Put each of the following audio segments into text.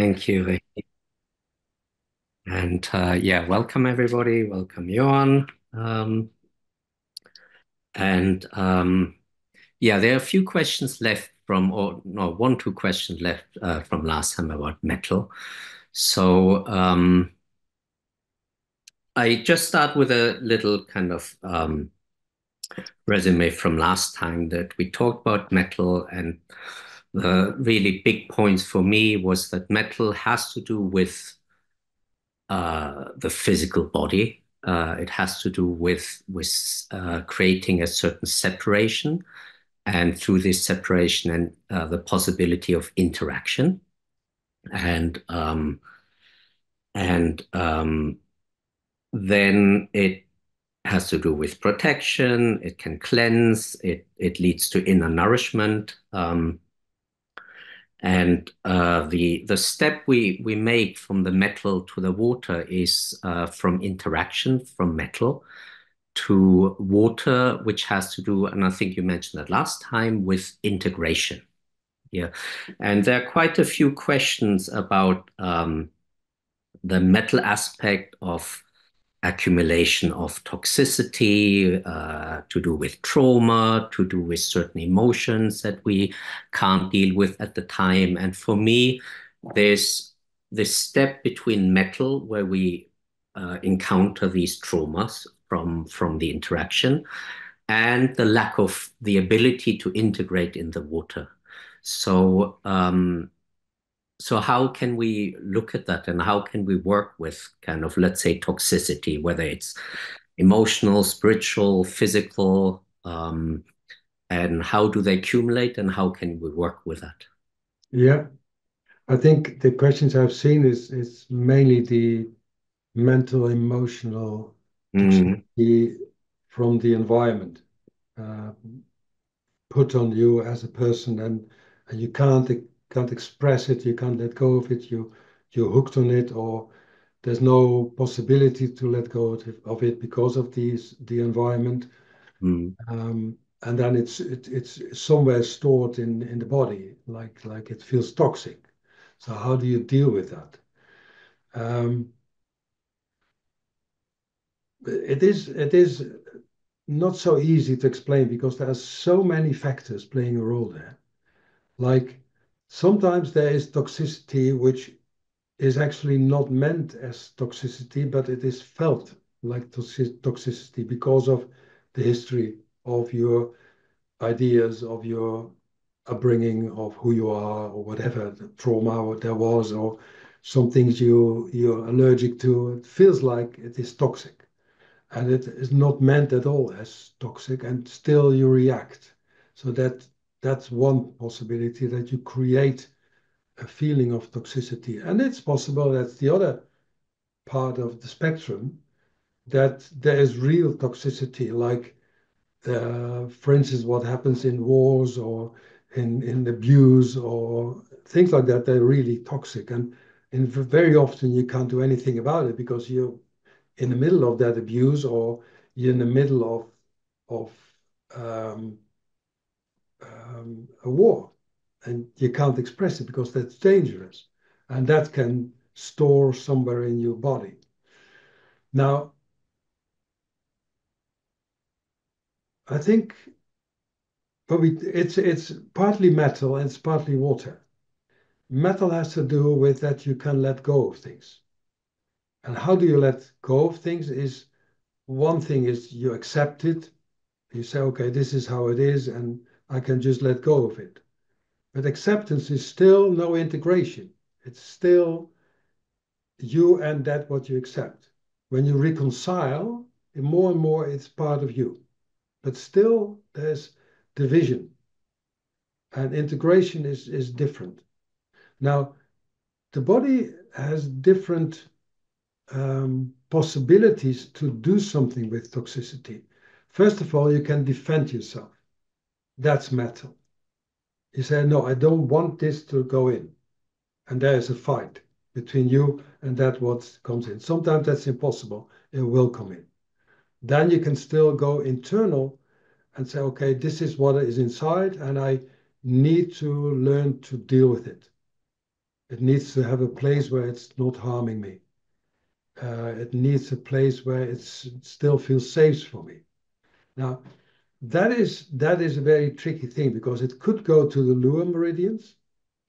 Thank you, Rick. And yeah, welcome everybody. Welcome Johan. And yeah, there are a few questions left from, or no, one, two questions left from last time about metal. So I just start with a little kind of resume from last time that we talked about metal, and the really big points for me was that metal has to do with the physical body. It has to do with creating a certain separation, and through this separation and the possibility of interaction, and um, and then it has to do with protection. It can cleanse. It leads to inner nourishment. And the step we make from the metal to the water is from interaction from metal to water, which has to do, and I think you mentioned that last time, with integration. Yeah, and there are quite a few questions about the metal aspect of accumulation of toxicity, to do with trauma, to do with certain emotions that we can't deal with at the time. And for me, there's this step between metal where we encounter these traumas from the interaction and the lack of the ability to integrate in the water. So so how can we look at that, and how can we work with kind of, let's say, toxicity, whether it's emotional, spiritual, physical, and how do they accumulate, and how can we work with that? Yeah, I think the questions I've seen is mainly the mental, emotional Mm, toxicity from the environment uh, put on you as a person, and you can't express it, you can't let go of it, you're hooked on it, or there's no possibility to let go of it because of the environment. mm, And then it's somewhere stored in the body, like it feels toxic. So how do you deal with that? Um, it is not so easy to explain because there are so many factors playing a role there. Like sometimes there is toxicity which is actually not meant as toxicity, but it is felt like toxicity because of the history of your ideas, of your upbringing, of who you are, or whatever the trauma there was, or some things you're allergic to. It feels like it is toxic, and it is not meant at all as toxic, and still you react. So that's one possibility, that you create a feeling of toxicity, and it's possible that's the other part of the spectrum, that there is real toxicity, like for instance, what happens in wars or in abuse or things like that. They're really toxic, and very often you can't do anything about it because you're in the middle of that abuse, or you're in the middle of um, a war, and you can't express it because that's dangerous, and that can store somewhere in your body. Now, I think probably it's partly metal and it's partly water. Metal has to do with that you can let go of things. And how do you let go of things is, one thing is you accept it. You say, okay, this is how it is, and I can just let go of it. But acceptance is still no integration. It's still you and that what you accept. When you reconcile, more and more it's part of you. But still there's division, and integration is different. Now, the body has different possibilities to do something with toxicity. First of all, you can defend yourself. That's metal. You say, no, I don't want this to go in. And there is a fight between you and that what comes in. Sometimes that's impossible. It will come in. Then you can still go internal and say, okay, this is what is inside, and I need to learn to deal with it. It needs to have a place where it's not harming me. It needs a place where it still feels safe for me. Now, that is a very tricky thing because it could go to the lower meridians,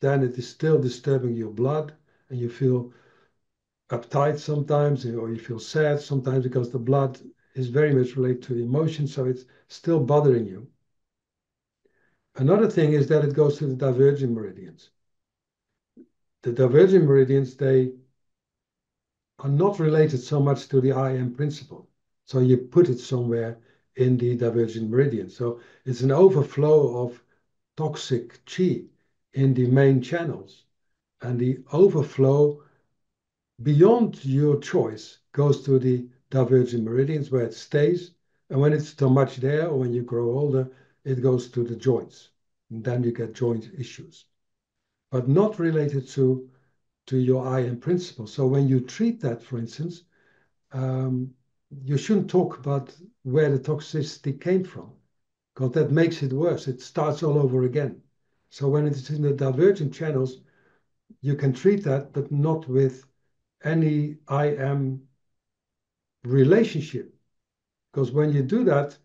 then it is still disturbing your blood, and you feel uptight sometimes, or you feel sad sometimes because the blood is very much related to emotion, so it's still bothering you. Another thing is that it goes to the divergent meridians. The divergent meridians, they are not related so much to the I am principle. So you put it somewhere in the divergent meridian. So it's an overflow of toxic chi in the main channels. And the overflow beyond your choice goes to the divergent meridians where it stays. And when it's too much there, or when you grow older, it goes to the joints. And then you get joint issues, but not related to your I am principle. So when you treat that, for instance, um, you shouldn't talk about where the toxicity came from, because that makes it worse. It starts all over again. So when it's in the divergent channels, you can treat that, but not with any I am relationship. Because when you do that,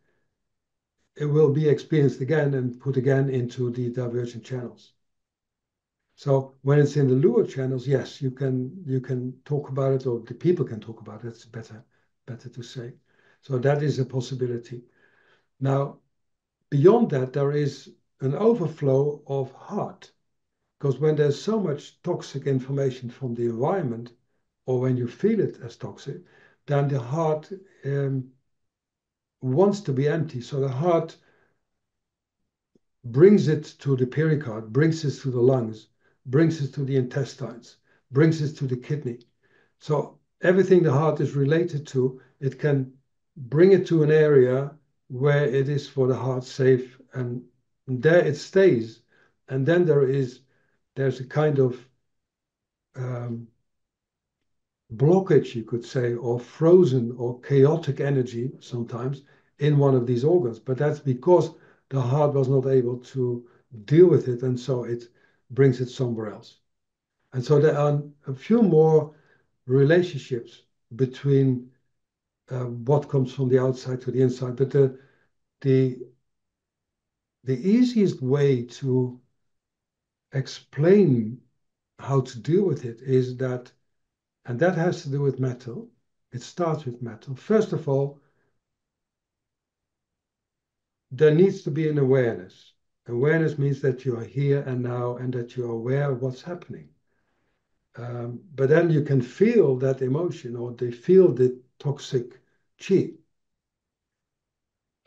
it will be experienced again and put again into the divergent channels. So when it's in the lower channels, yes, you can talk about it, or the people can talk about it. It's better to say. So that is a possibility. Now, beyond that, there is an overflow of heart, because when there's so much toxic information from the environment, or when you feel it as toxic, then the heart wants to be empty. So the heart brings it to the pericard, brings it to the lungs, brings it to the intestines, brings it to the kidney. So everything the heart is related to, it can bring it to an area where it is for the heart safe, and there it stays. And then there's a kind of um, blockage, you could say, or frozen or chaotic energy sometimes in one of these organs. But that's because the heart was not able to deal with it, and so it brings it somewhere else. And so there are a few more relationships between what comes from the outside to the inside. But the the easiest way to explain how to deal with it is that, and that has to do with metal. It starts with metal. First of all, there needs to be an awareness. Awareness means that you are here and now and that you are aware of what's happening. But then you can feel that emotion, or they feel the toxic chi.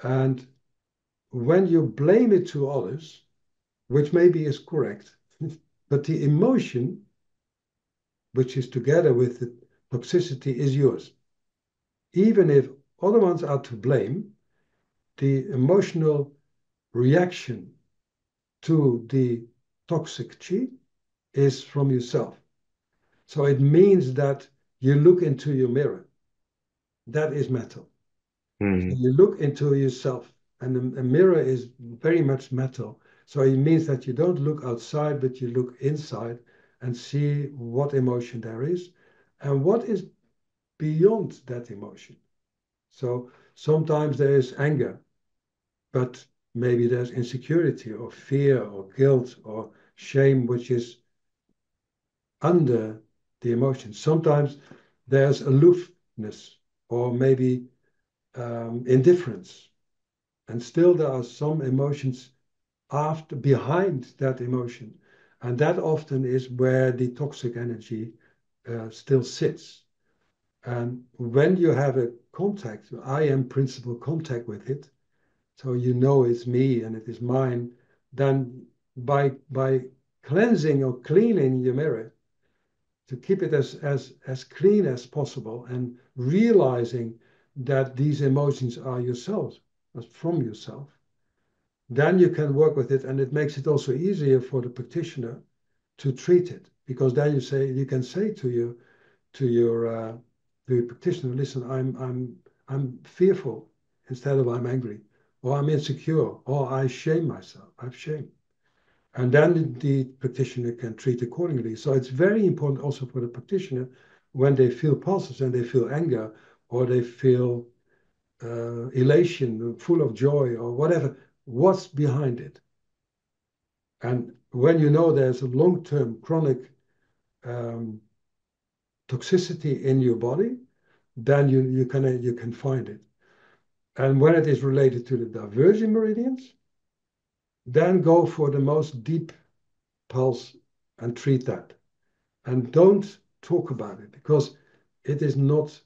And when you blame it to others, which maybe is correct, but the emotion, which is together with the toxicity, is yours. Even if other ones are to blame, the emotional reaction to the toxic chi is from yourself. So it means that you look into your mirror. That is metal. So Mm. you look into yourself, and a mirror is very much metal. So it means that you don't look outside, but you look inside and see what emotion there is and what is beyond that emotion. So sometimes there is anger, but maybe there's insecurity or fear or guilt or shame, which is under the emotion. Sometimes there's aloofness or maybe indifference. And still there are some emotions after behind that emotion. And that often is where the toxic energy still sits. And when you have a contact, I am principal contact with it, so you know it's me and it is mine, then by cleansing or cleaning your mirror to keep it as clean as possible, and realizing that these emotions are yourself, from yourself, then you can work with it, and it makes it also easier for the practitioner to treat it, because then you can say to your practitioner, listen, I'm fearful instead of I'm angry, or I'm insecure, or I shame myself. I've shame. And then the practitioner can treat accordingly. So it's very important also for the practitioner when they feel pulses and they feel anger or they feel elation, full of joy or whatever, what's behind it. And when you know there's a long-term chronic um, toxicity in your body, then you can find it. And when it is related to the diverging meridians, then go for the most deep pulse and treat that. And don't talk about it because it is not,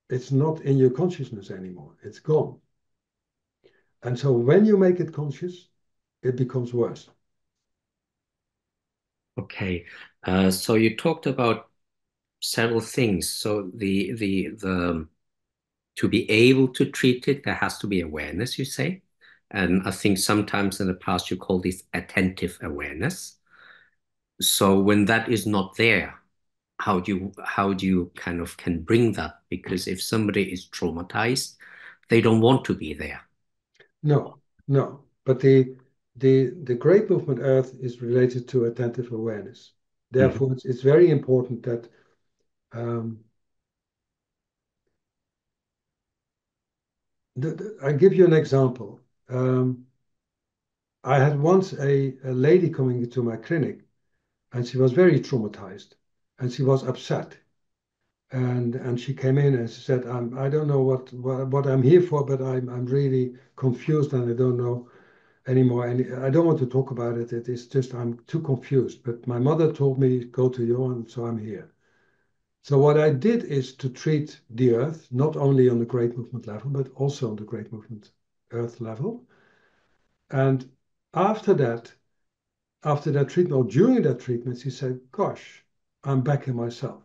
it's not in your consciousness anymore. It's gone. And so when you make it conscious, it becomes worse. Okay. So you talked about several things. So the to be able to treat it, there has to be awareness, you say. And I think sometimes in the past you call this attentive awareness. So when that is not there, how do you kind of can bring that? Because if somebody is traumatized, they don't want to be there. No, no. But the great movement earth is related to attentive awareness. Mhm. Therefore, it's very important that um, I give you an example. I had once a lady coming into my clinic, and she was very traumatized, and she was upset. And she came in and she said, I don't know what I'm here for, but I'm really confused and I don't know anymore. And I don't want to talk about it. It is just I'm too confused. But my mother told me go to Johan, so I'm here. So what I did is to treat the earth, not only on the great movement level, but also on the great movement earth level. And after that, after that treatment, or during that treatment, she said, gosh, I'm back in myself.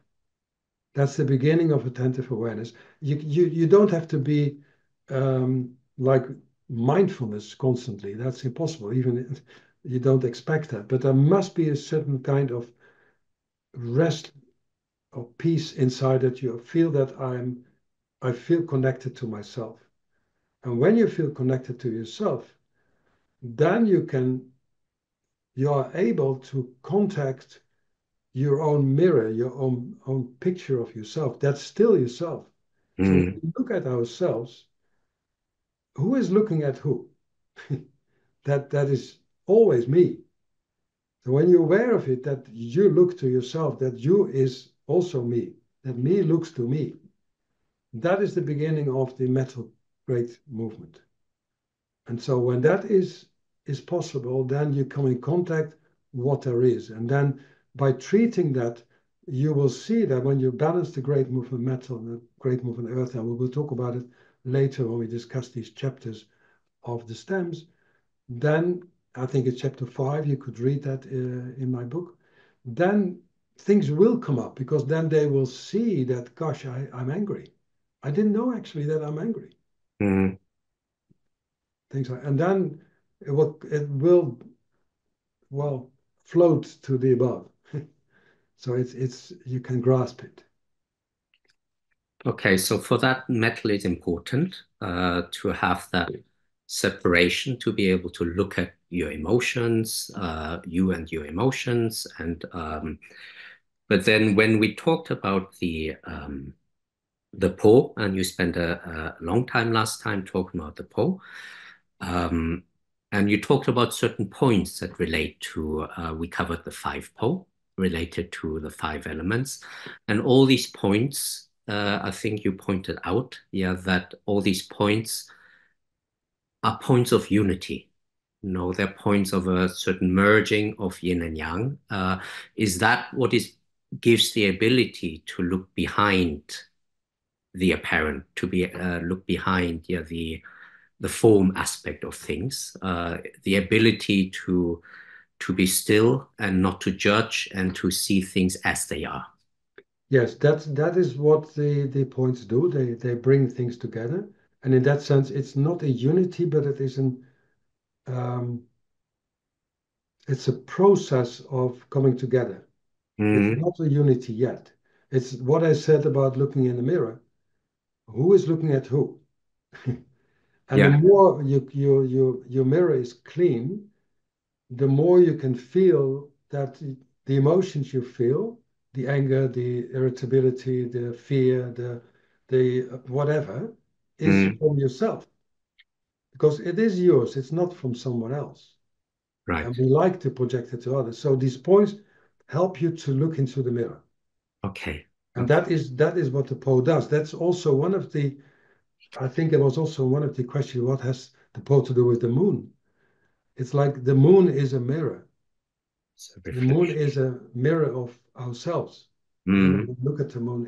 That's the beginning of attentive awareness. You don't have to be like mindfulness constantly. That's impossible. Even if you don't expect that. But there must be a certain kind of rest or peace inside that you feel that I feel connected to myself. And when you feel connected to yourself, then you are able to contact your own mirror, your own picture of yourself. That's still yourself. So when Mm, we look at ourselves, who is looking at who? That is always me. So when you're aware of it, that you look to yourself, that you is also me, that me looks to me. That is the beginning of the metal great movement. And so when that is possible, then you come in contact what there is. And then by treating that, you will see that when you balance the great movement metal and the great movement earth, and we will talk about it later when we discuss these chapters of the stems, then I think it's chapter 5, you could read that in my book, then things will come up because then they will see that, gosh, I'm angry. I didn't know actually that I'm angry. mm. Things like, and then it will well float to the above. So it's you can grasp it. Okay, so for that, metal is important to have that separation, to be able to look at your emotions, you and your emotions, and but then when we talked about the Po, and you spent a long time last time talking about the Po, um, and you talked about certain points that relate to, we covered the five Po related to the five elements. And all these points, I think you pointed out, yeah, that all these points are points of unity. No, they're points of a certain merging of yin and yang. Is that what is gives the ability to look behind the apparent, to be look behind, yeah, the form aspect of things, the ability to be still and not to judge and to see things as they are. Yes, that is what the points do. They bring things together, and in that sense, it's not a unity, but it is an um, it's a process of coming together. It's Mm, not a unity yet. It's what I said about looking in the mirror. Who is looking at who? And the yeah. more your mirror is clean, the more you can feel that the emotions you feel, the anger, the irritability, the fear, the whatever, is Mm, from yourself because it is yours. It's not from someone else. right. And we like to project it to others. So these points help you to look into the mirror. Okay. And Okay. that is what the Poe does. That's also one of the, I think it was also one of the questions, what has the Poe to do with the moon? It's like the moon is a mirror. It's a The moon reflection. is a mirror of ourselves. Yeah, when Mm, we look at the moon,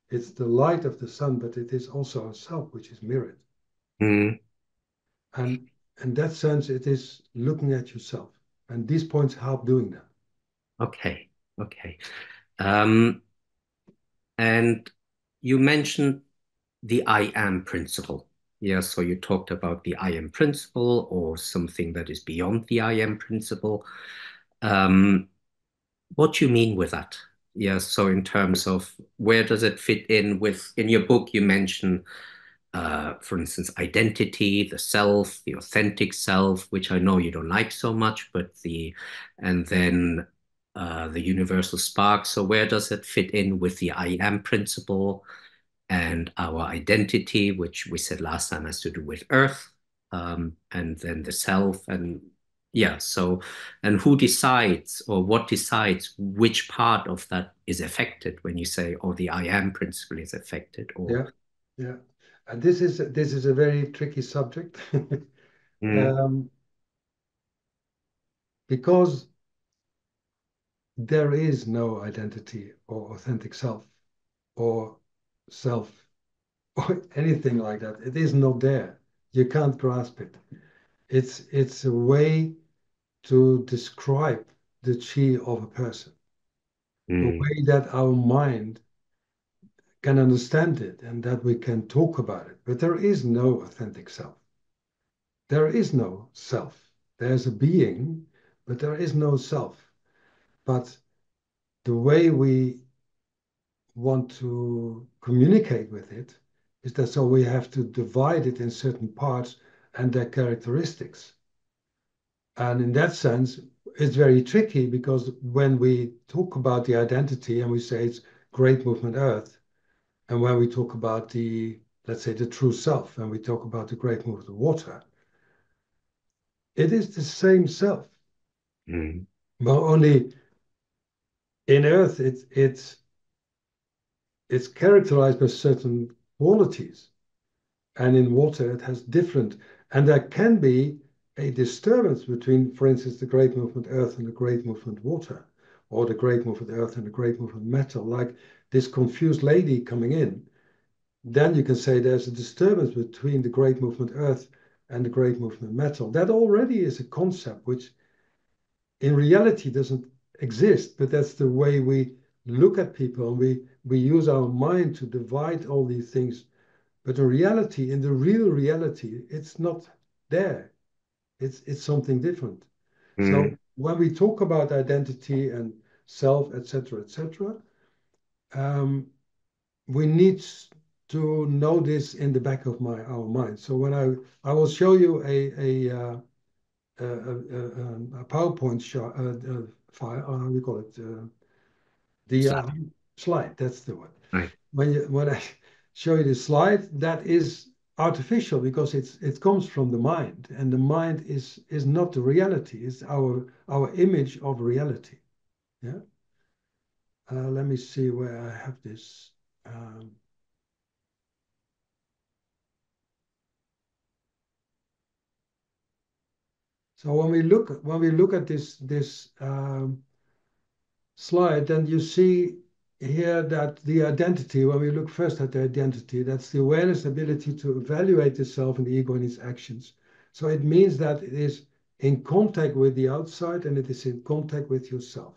it's the light of the sun, but it is also ourself which is mirrored. mm, And in that sense, it is looking at yourself. And these points help doing that. okay. Okay. Um, and you mentioned the I am principle. Yeah, so you talked about the I am principle or something that is beyond the I am principle. Um, what do you mean with that? Yeah, so in terms of where does it fit in with, in your book, you mention, for instance, identity, the self, the authentic self, which I know you don't like so much, but and then the universal spark. So where does it fit in with the I am principle? And our identity, which we said last time has to do with Earth, and then the self, and yeah, so, and who decides or what decides which part of that is affected when you say, oh, the I am principle is affected, or Yeah, yeah. And this is a very tricky subject mm, um, because there is no identity or authentic or self or anything like that. It is not there. You can't grasp it. It's a way to describe the chi of a person, a mm, way that our mind can understand it and that we can talk about it. But there is no authentic self. There is no self. There's a being, but there is no self. But the way we want to communicate with it is that so we have to divide it in certain parts and their characteristics. And in that sense, it's very tricky because when we talk about the identity and we say it's Great Movement Earth, and when we talk about the, let's say, the true self, and we talk about the Great Movement Water, it is the same self. mm, Well, only in Earth, it's characterized by certain qualities, and in water, it has different. And there can be a disturbance between, for instance, the Great Movement Earth and the Great Movement Water, or the Great Movement Earth and the Great Movement Metal, like this confused lady coming in. Then you can say there's a disturbance between the Great Movement Earth and the Great Movement Metal. That already is a concept which in reality doesn't exist, but that's the way we look at people and we use our mind to divide all these things. But in reality, in the real reality, it's not there. It's something different. mm, So when we talk about identity and self, etc., um, we need to know this in the back of our mind. So when I will show you a PowerPoint file, how do you call it? The slide, slide. That's the one. right. When I show you the slide, that is artificial because it comes from the mind, and the mind is not the reality. It's our image of reality. Yeah. Let me see where I have this. Um, so when we look at this slide, then you see here that the identity, when we look first at the identity, that's the awareness ability to evaluate the self and the ego in its actions. So it means that it is in contact with the outside and it is in contact with yourself.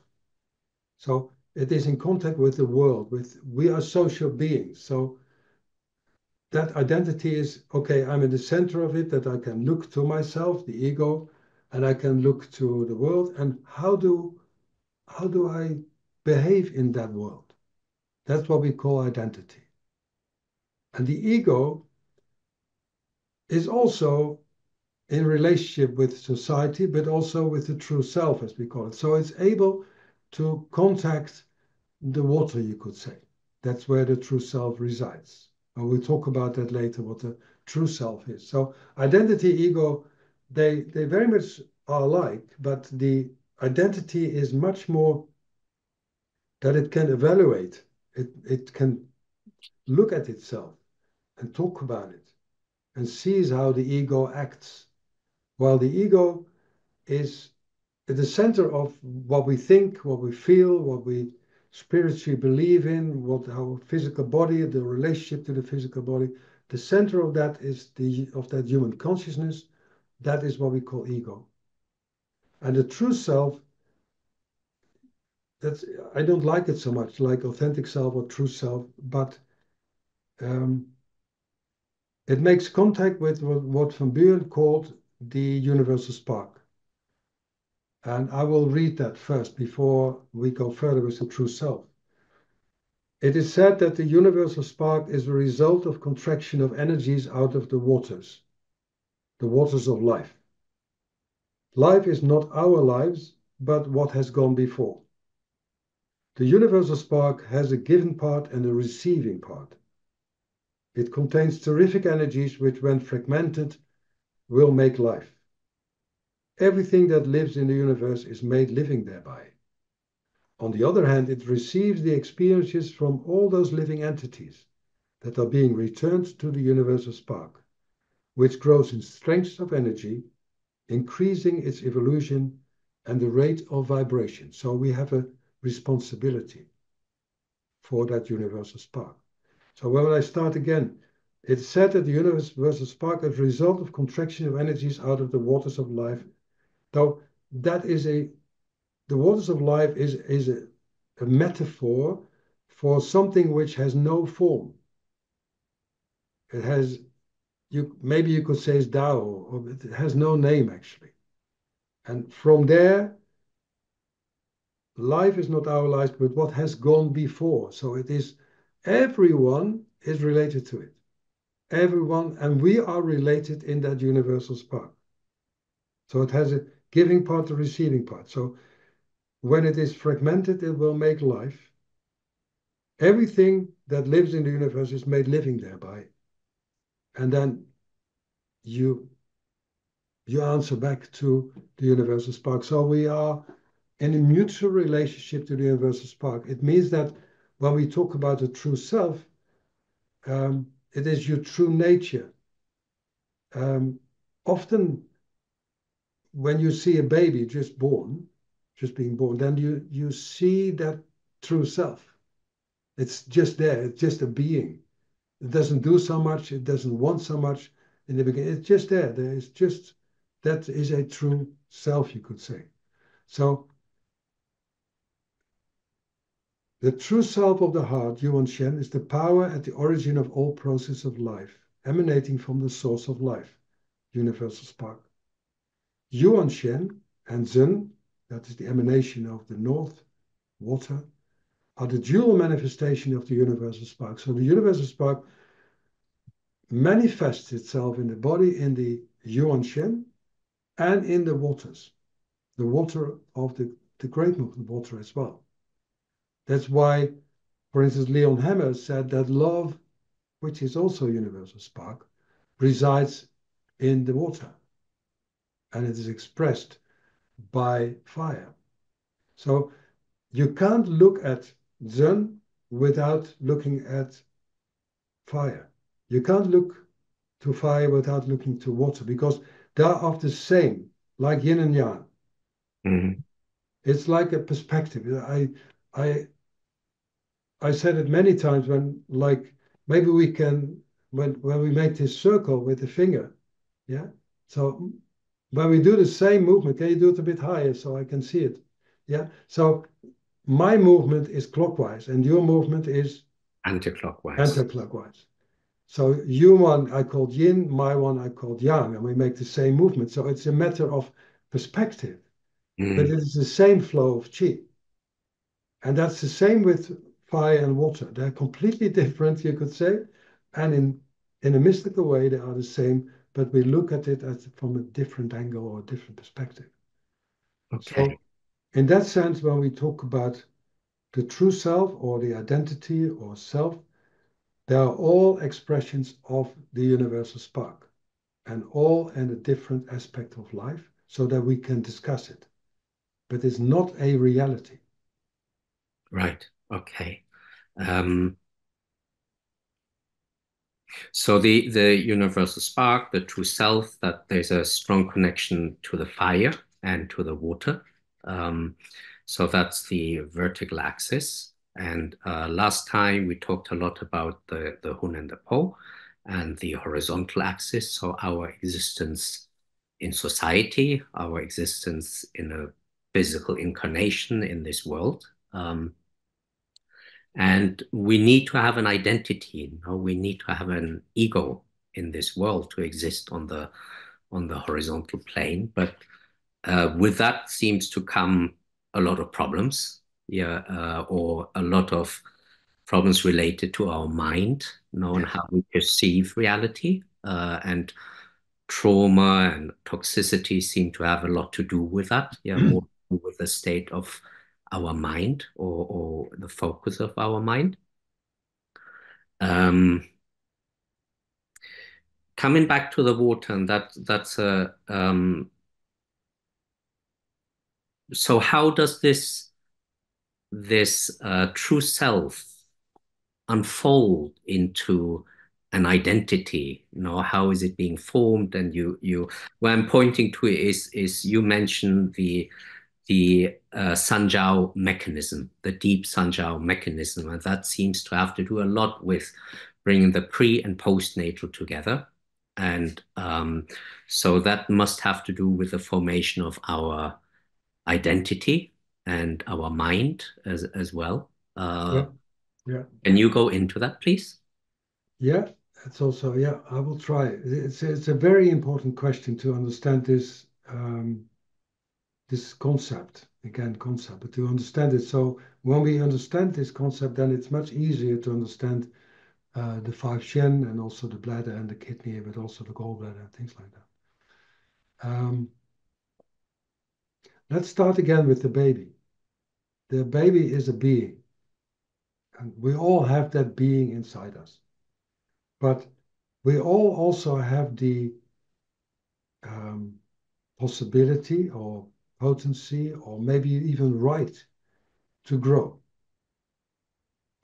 So it is in contact with the world, with we are social beings. So that identity is okay, I'm in the center of it, that I can look to myself, the ego, and I can look to the world. And how do I behave in that world? That's what we call identity. And the ego is also in relationship with society, but also with the true self, as we call it. So it's able to contact the water, you could say. That's where the true self resides. And we'll talk about that later, what the true self is. So identity, ego, they very much are alike, but the identity is much more that it can evaluate. It can look at itself and talk about it and sees how the ego acts. While the ego is at the center of what we think, what we feel, what we spiritually believe in, what our physical body, the relationship to the physical body. The center of that is that human consciousness. That is what we call ego. And the true self, that's I don't like it so much, like authentic self or true self, but um, it makes contact with what Van Buren called the universal spark. And I will read that first before we go further with the true self. It is said that the universal spark is a result of contraction of energies out of the waters of life. Life is not our lives, but what has gone before. The universal spark has a given part and a receiving part. It contains terrific energies which, when fragmented, will make life. Everything that lives in the universe is made living thereby. On the other hand, it receives the experiences from all those living entities that are being returned to the universal spark, which grows in strength of energy, increasing its evolution and the rate of vibration. So we have a responsibility for that universal spark. So when I start again, it's said that the universal spark is a result of contraction of energies out of the waters of life. Though that is the waters of life is a metaphor for something which has no form. It has, maybe you could say it's Tao, or it has no name actually. And from there, life is not our life, but what has gone before. So it is, everyone is related to it. Everyone, and we are related in that universal spark. So it has a giving part, a receiving part. So when it is fragmented, it will make life. Everything that lives in the universe is made living thereby. And then you answer back to the universal spark. So we are in a mutual relationship to the universal spark. It means that when we talk about the true self, it is your true nature. Often when you see a baby just being born, then you see that true self. It's just there. It's just a being. It doesn't do so much. It doesn't want so much in the beginning. It's just there. There is just, that is a true self, you could say. So the true self of the heart, Yuan Shen, is the power at the origin of all process of life, emanating from the source of life, universal spark. Yuan Shen and Zhen, that is the emanation of the north, water, are the dual manifestation of the universal spark. So the universal spark manifests itself in the body in the Yuan Shen and in the water of the great movement water as well. That's why, for instance, Leon Hammer said that love, which is also a universal spark, resides in the water and it is expressed by fire. So you can't look at Zen without looking at fire. You can't look to fire without looking to water because they are of the same, like yin and yang. Mm-hmm. It's like a perspective. I I said it many times when, like, maybe we can, when we make this circle with the finger, yeah. So when we do the same movement, can you do it a bit higher so I can see it? Yeah. So my movement is clockwise and your movement is Anti-clockwise. anti-clockwise. So you one I called yin, my one I called yang, and we make the same movement. So it's a matter of perspective, but it Mm. is the same flow of qi. And that's the same with fire and water. They're completely different, you could say. And in a mystical way, they are the same but we look at it as from a different angle or a different perspective. So Okay. in that sense, when we talk about the true self or the identity or self, they are all expressions of the universal spark and all in a different aspect of life so that we can discuss it. But it's not a reality. Right. Okay. Um, so the universal spark, the true self, that there's a strong connection to the fire and to the water. Um, so that's the vertical axis. And last time we talked a lot about the Hun and the Po and the horizontal axis. So our existence in society, our existence in a physical incarnation in this world. And we need to have an identity, you know? We need to have an ego in this world to exist on the horizontal plane. But with that seems to come a lot of problems, yeah, or a lot of problems related to our mind, you know, and Yes. how we perceive reality. And trauma and toxicity seem to have a lot to do with that. Yeah, more with the state of our mind or the focus of our mind. Um, Coming back to the water, and that's a so how does this true self unfold into an identity? You know, how is it being formed? And you where I'm pointing to is you mentioned the Sanjiao mechanism, the deep Sanjiao mechanism, and that seems to have to do a lot with bringing the pre and postnatal together. And so that must have to do with the formation of our identity and our mind as well. Yeah. Yeah. Can you go into that, please? Yeah. It's also, yeah, I will try. It's a very important question to understand this concept, again, concept, but to understand it. So when we understand this concept, then it's much easier to understand the five shen and also the bladder and the kidney, but also the gallbladder and things like that. Let's start again with the baby. The baby is a being, and we all have that being inside us. But we all also have the um, possibility or potency or maybe even right to grow.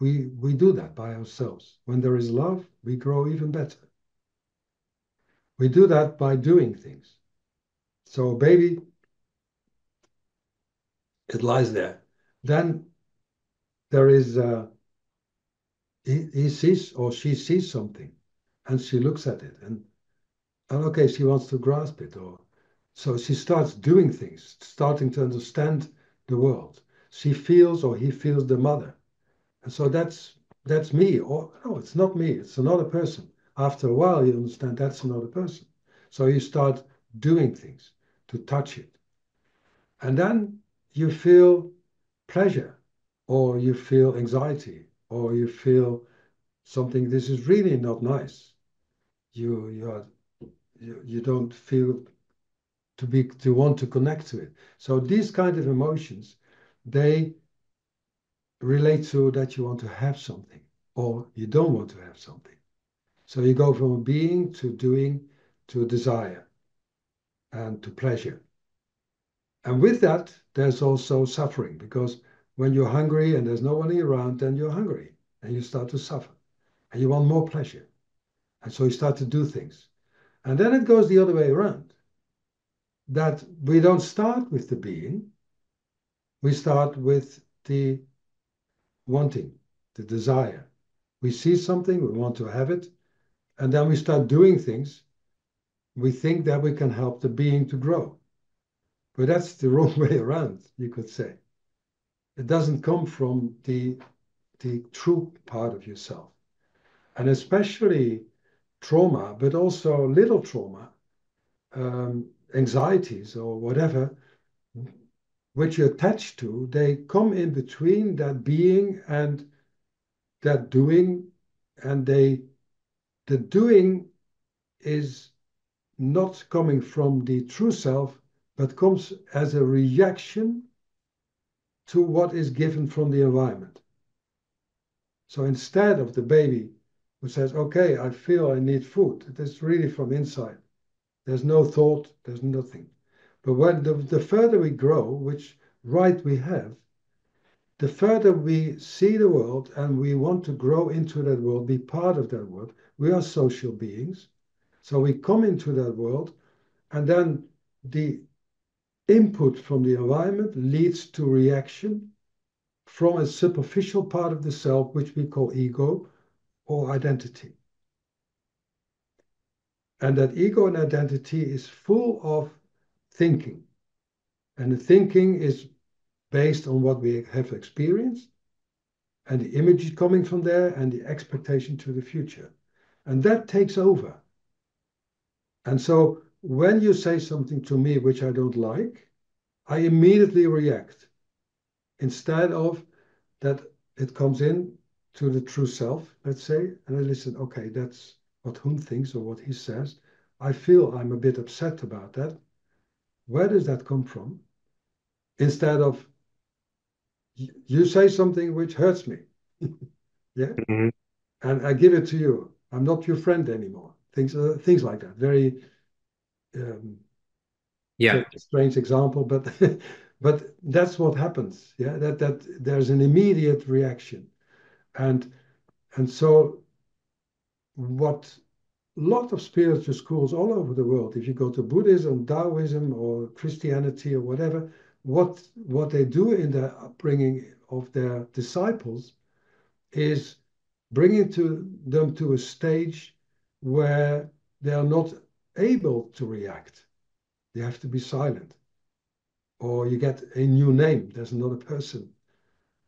We do that by ourselves. When there is love, we grow even better. We do that by doing things. So a baby, it lies there. Then there is, he sees or she sees something and she looks at it and okay, she wants to grasp it. Or so she starts doing things, starting to understand the world. She feels or he feels the mother. And so that's me. Or no, it's not me, it's another person. After a while, you understand that's another person. So you start doing things to touch it. And then you feel pleasure, or you feel anxiety, or you feel something, this is really not nice. You don't feel to want to connect to it. So these kind of emotions, they relate to that you want to have something or you don't want to have something. So you go from a being to doing to desire and to pleasure. And with that, there's also suffering because when you're hungry and there's no one around, then you're hungry and you start to suffer and you want more pleasure. And so you start to do things. And then it goes the other way around that we don't start with the being, we start with the wanting, the desire. We see something, we want to have it, and then we start doing things. We think that we can help the being to grow. But that's the wrong way around, you could say. It doesn't come from the true part of yourself. And especially trauma, but also little trauma, anxieties or whatever, which you attach to, they come in between that being and that doing, and the doing is not coming from the true self, but comes as a reaction to what is given from the environment. So instead of the baby who says, okay, I feel I need food, it is really from inside. There's no thought, there's nothing. But when the further we grow, which right we have, the further we see the world and we want to grow into that world, be part of that world. We are social beings. So we come into that world, and then the input from the environment leads to reaction from a superficial part of the self, which we call ego or identity. And that ego and identity is full of thinking. And the thinking is based on what we have experienced and the images coming from there and the expectation to the future. And that takes over. And so when you say something to me which I don't like, I immediately react instead of that it comes in to the true self, let's say, and I listen, okay, that's what Hun thinks or what he says. I feel I'm a bit upset about that. Where does that come from? Instead of you say something which hurts me. Yeah. Mhm. And I give it to you. I'm not your friend anymore. Things like that. Very um, Yeah. strange example, but but that's what happens. Yeah, that there's an immediate reaction, and so what lot of spiritual schools all over the world, if you go to Buddhism, Taoism, or Christianity, or whatever, what they do in the upbringing of their disciples is bringing them to a stage where they are not able to react. They have to be silent. Or you get a new name, there's another person.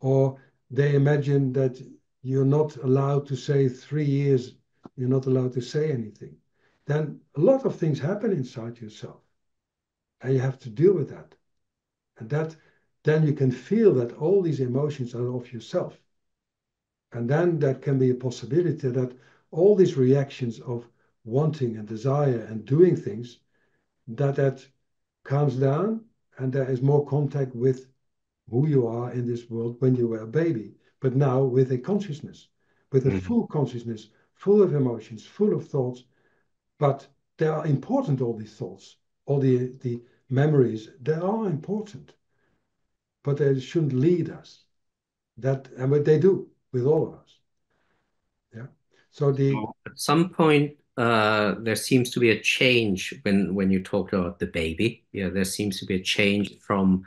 Or they imagine that you're not allowed to say 3 years, you're not allowed to say anything. Then a lot of things happen inside yourself, and you have to deal with that. And then you can feel that all these emotions are of yourself. And then that can be a possibility that all these reactions of wanting and desire and doing things, that calms down and there is more contact with who you are in this world when you were a baby, but now with a consciousness, with a Mhm. full consciousness, full of emotions, full of thoughts. But they are important, all these thoughts, all the memories, they are important, but they shouldn't lead us. And what they do with all of us. Yeah. So the So at some point, there seems to be a change when you talk about the baby. Yeah, there seems to be a change from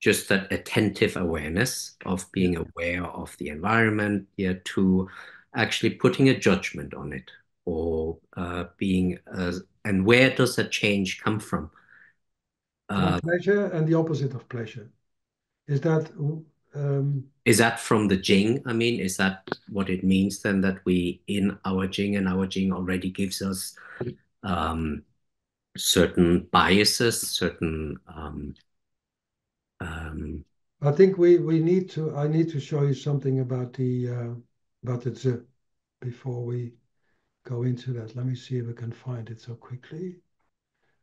just that attentive awareness of yeah. being aware of the environment, yeah, to actually putting a judgment on it or being, and where does that change come from? From Uh, pleasure and the opposite of pleasure. Is that is that from the Jing? I mean, is that what it means then that we in our Jing and our Jing already gives us um, certain biases, certain um, I think we need to I need to show you something about the Z before we go into that. Let me see if I can find it so quickly.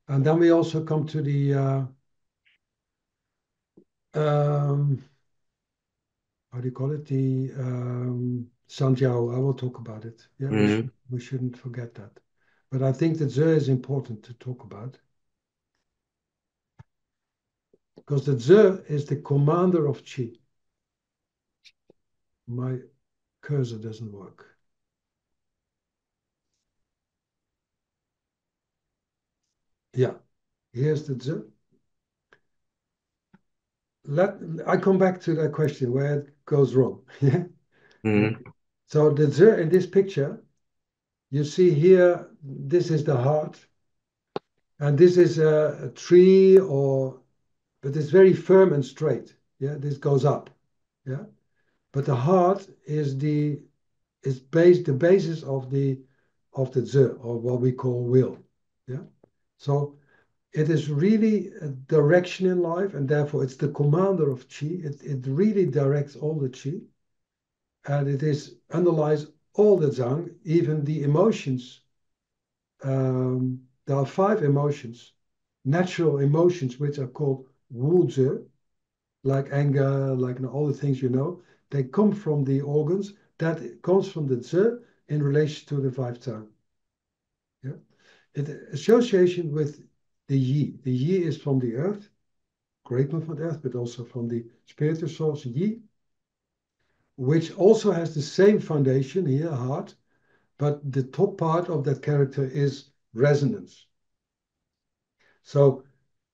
And then we also come to the um, how do you call it? The Sanjiao. I will talk about it. Yeah, mm, we shouldn't forget that. But I think that Z is important to talk about because the Z is the commander of Qi. My cursor doesn't work. Yeah, here's the Z. I come back to that question where it goes wrong. Yeah. mm, So the Z in this picture, you see here, this is the heart, and this is a tree, but it's very firm and straight. Yeah, this goes up. Yeah, but the heart is the basis of the Z, or what we call will. Yeah, so it is really a direction in life, and therefore it's the commander of Qi. It really directs all the Qi, and it underlies all the Zhang, even the emotions there are 5 emotions, natural emotions, which are called Wu-Zi, like anger, like all the things you know. They come from the organs. That comes from the Zi in relation to the 5 tone. Yeah. It association with the Yi. The Yi is from the earth, great one from the earth, but also from the spiritual source Yi, which also has the same foundation here, heart, but the top part of that character is resonance. So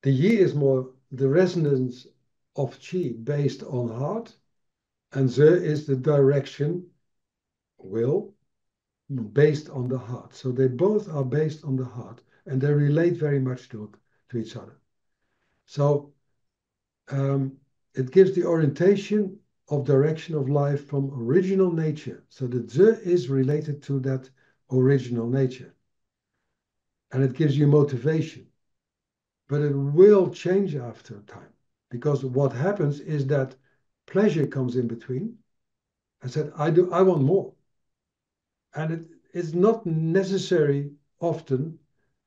the Yi is more the resonance of Qi based on heart, and Ze is the direction, will, based on the heart. So they both are based on the heart, and they relate very much to each other. So it gives the orientation of direction of life from original nature. So the Ze is related to that original nature. And it gives you motivation. But it will change after time. Because what happens is that pleasure comes in between. I said, I want more. And it is not necessary often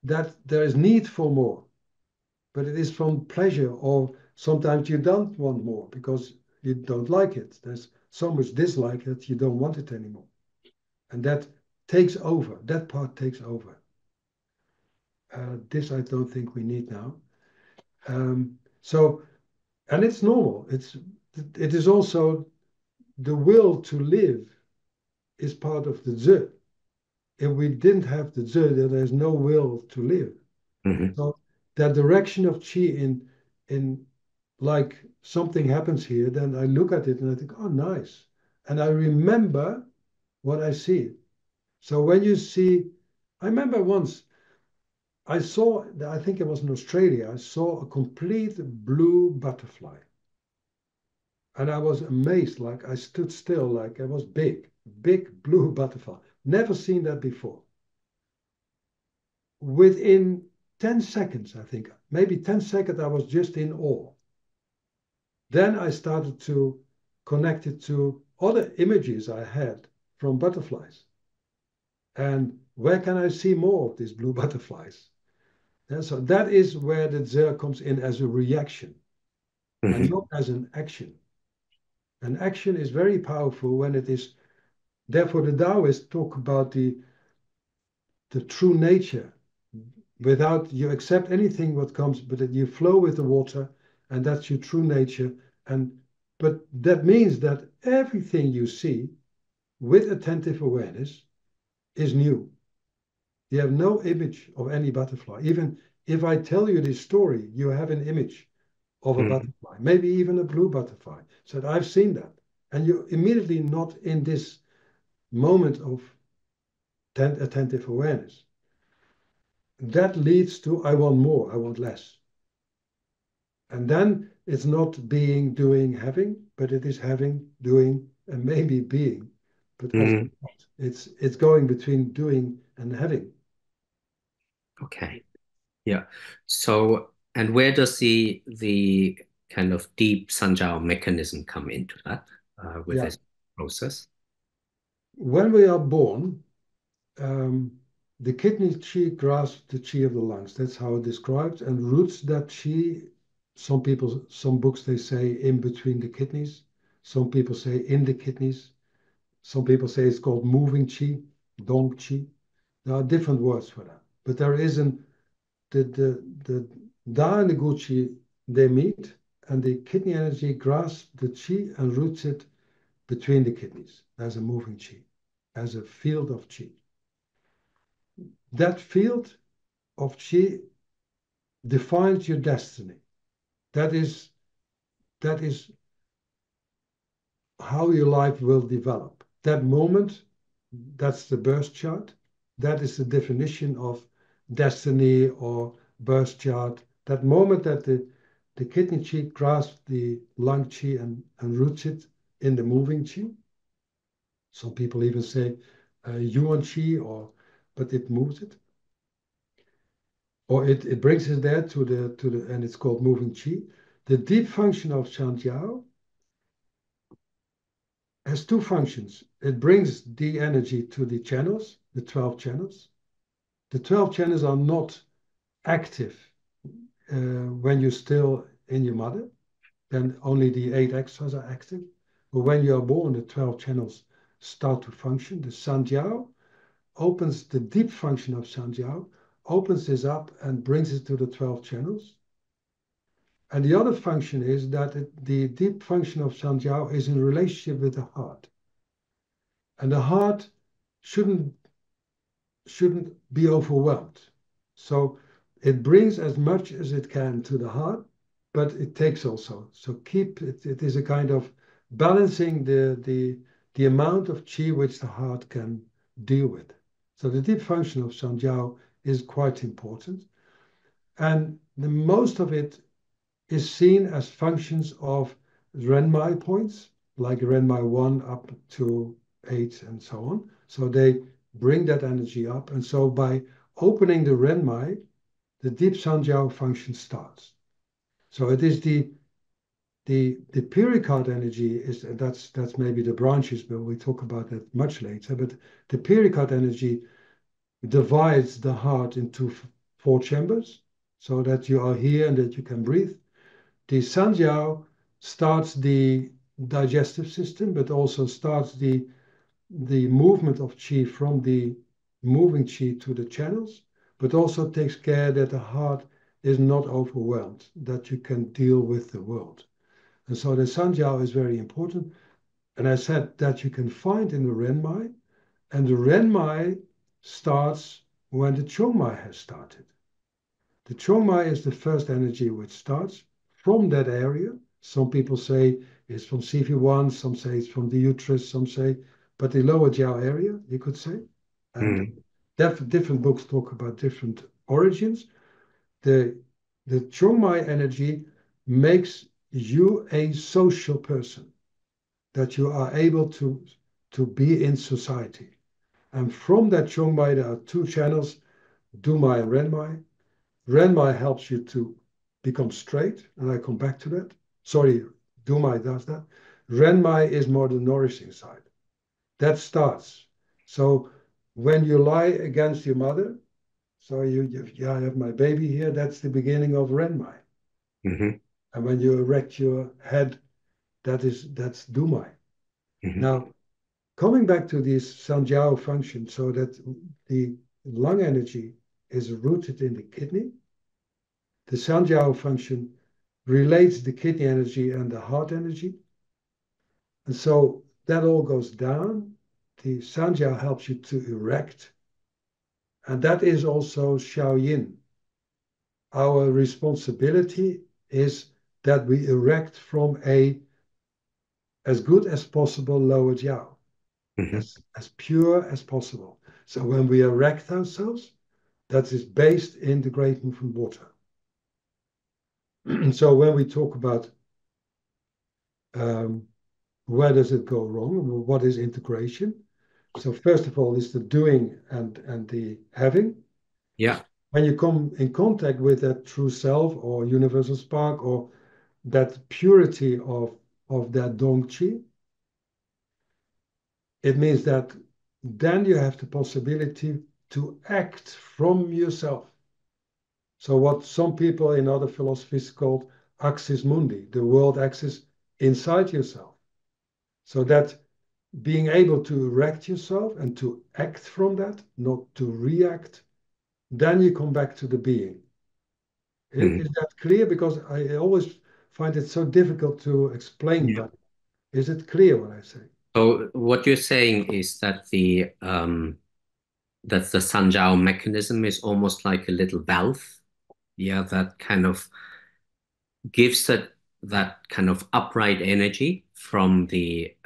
that there is need for more, but it is from pleasure, or sometimes you don't want more because you don't like it. There's so much dislike that you don't want it anymore. And that takes over, that part takes over. This I don't think we need now. So, and it's normal. It is also the will to live is part of the Zi. If we didn't have the Zi, then there's no will to live. Mm-hmm. So that direction of Qi in like something happens here, then I look at it and I think, oh, nice. And I remember what I see. So when you see, I remember once I saw, I think it was in Australia, I saw a complete blue butterfly. And I was amazed, like I stood still, like it was big, big blue butterfly. Never seen that before. Within 10 seconds, I think, maybe 10 seconds, I was just in awe. Then I started to connect it to other images I had from butterflies. And where can I see more of these blue butterflies? And so that is where the Zer comes in as a reaction and Mm-hmm. not as an action. An action is very powerful when it is, therefore the Taoists talk about the true nature. Without you accept anything what comes, but that you flow with the water, and that's your true nature. And but that means that everything you see with attentive awareness is new. You have no image of any butterfly. Even if I tell you this story, you have an image of a Mm-hmm. butterfly, maybe even a blue butterfly. So I've seen that. And you're immediately not in this moment of attentive awareness. That leads to I want more, I want less. And then it's not being, doing, having, but it is having, doing, and maybe being, but Mm-hmm. often not. It's going between doing and having. Okay. Yeah. So, and where does the kind of deep Sanjiao mechanism come into that with Yeah. this process? When we are born, the kidney chi grasps the chi of the lungs. That's how it describes, and roots that chi. Some people, some books they say in between the kidneys. Some people say in the kidneys. Some people say it's called moving chi, dong chi. There are different words for that, but there isn't the Da and the Gu Qi, they meet, and the kidney energy grasps the Qi and roots it between the kidneys as a moving Qi, as a field of Qi. That field of Qi defines your destiny. That is, that is how your life will develop. That moment, that's the birth chart. That is the definition of destiny or birth chart. That moment that the kidney chi grasps the lung chi and roots it in the moving chi. Some people even say yuan chi, but it moves it. Or it brings it there and it's called moving chi. The deep function of Shanjiao has 2 functions. It brings the energy to the channels, the 12 channels. The 12 channels are not active when you're still in your mother, then only the 8 extras are active. But when you are born, the 12 channels start to function. The Sanjiao opens the deep function of Sanjiao, opens this up and brings it to the 12 channels. And the other function is that the deep function of Sanjiao is in relationship with the heart. And the heart shouldn't be overwhelmed. So it brings as much as it can to the heart, but it takes also. So keep it, it is a kind of balancing the amount of qi which the heart can deal with. So the deep function of Sanjiao is quite important. And the most of it is seen as functions of Renmai points, like Renmai 1 up to 8 and so on. So they bring that energy up. And so by opening the Renmai, the deep Sanjiao function starts. So it is the pericard energy is that's maybe the branches, but we talk about that much later. But the pericard energy divides the heart into 4 chambers, so that you are here and that you can breathe. The Sanjiao starts the digestive system, but also starts the movement of qi from the moving qi to the channels, but also takes care that the heart is not overwhelmed, that you can deal with the world. And so the Sanjiao is very important. And I said that you can find in the Renmai, and the Renmai starts when the Chongmai has started. The Chongmai is the first energy which starts from that area. Some people say it's from CV1, some say it's from the uterus, some say, but the lower jiao area, you could say. And Mm. different books talk about different origins. The, the Chongmai energy makes you a social person, that you are able to be in society. And from that Chongmai, there are 2 channels, Dumai and Renmai. Renmai helps you to become straight, and I come back to that. Sorry, Dumai does that. Renmai is more the nourishing side. That starts. So when you lie against your mother, so yeah, I have my baby here, that's the beginning of Renmai. Mhm. And when you erect your head, that's Dumai. Mhm. Now, coming back to this Sanjiao function, so that the lung energy is rooted in the kidney, the Sanjiao function relates the kidney energy and the heart energy. And so that all goes down. The Sanjiao helps you to erect. And that is also Xiaoyin. Our responsibility is that we erect from a as good as possible lower jiao, Mhm. as pure as possible. So when we erect ourselves, that is based in the great movement water. So when we talk about um, where does it go wrong? What is integration? So first of all, is the doing and the having. Yeah. When you come in contact with that true self or universal spark or that purity of that Dong Chi, it means that then you have the possibility to act from yourself. So what some people in other philosophies called axis mundi, the world axis inside yourself. So that being able to erect yourself and to act from that, not to react, then you come back to the being. Mhm. Is that clear? Because I always find it so difficult to explain, Yeah. but is it clear what I say? So what you're saying is that the Sanjiao mechanism is almost like a little valve, yeah, that kind of gives that kind of upright energy from the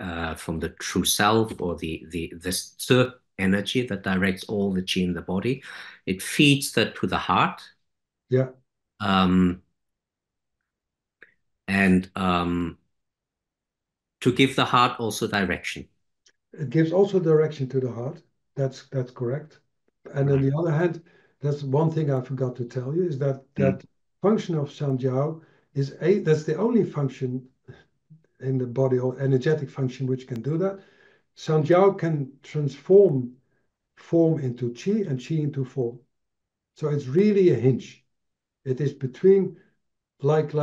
true self or the Tzu energy that directs all the chi in the body. It feeds that to the heart, Yeah, um, and to give the heart also direction. it gives also direction to the heart. That's correct. And on Right. the other hand, that's one thing I forgot to tell you is that Mm. that function of Shanjiao is that's the only function in the body or energetic function which can do that. Shanjiao can transform form into qi and qi into form. So it's really a hinge. It is between like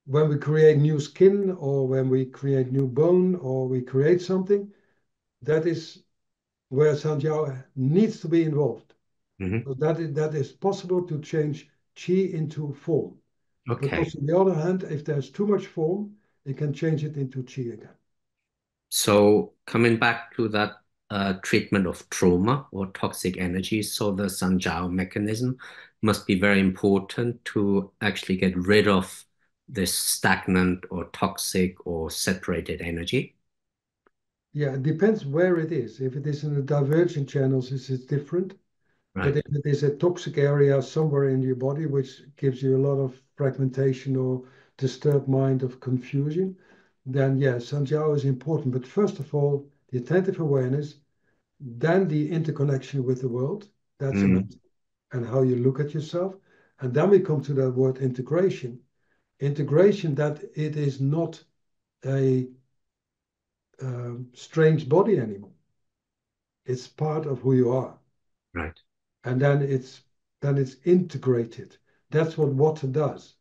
when we create new skin or when we create new bone or we create something, that is where Sanjiao needs to be involved. Hmm. So that is possible to change qi into form. But Okay. also, on the other hand, if there's too much form, it can change it into qi again. So coming back to that treatment of trauma or toxic energy, so the Sanjiao mechanism must be very important to actually get rid of this stagnant or toxic or separated energy. Yeah, it depends where it is. If it is in the divergent channels, it's different. But Right. if it is a toxic area somewhere in your body, which gives you a lot of fragmentation or disturbed mind of confusion, then yes, Sanjiao is important. But first of all, the attentive awareness, then the interconnection with the world, that's Mm, amazing, and how you look at yourself. And then we come to that word integration. Integration, that it is not a strange body anymore. It's part of who you are. right. And then it's integrated. That's what water does.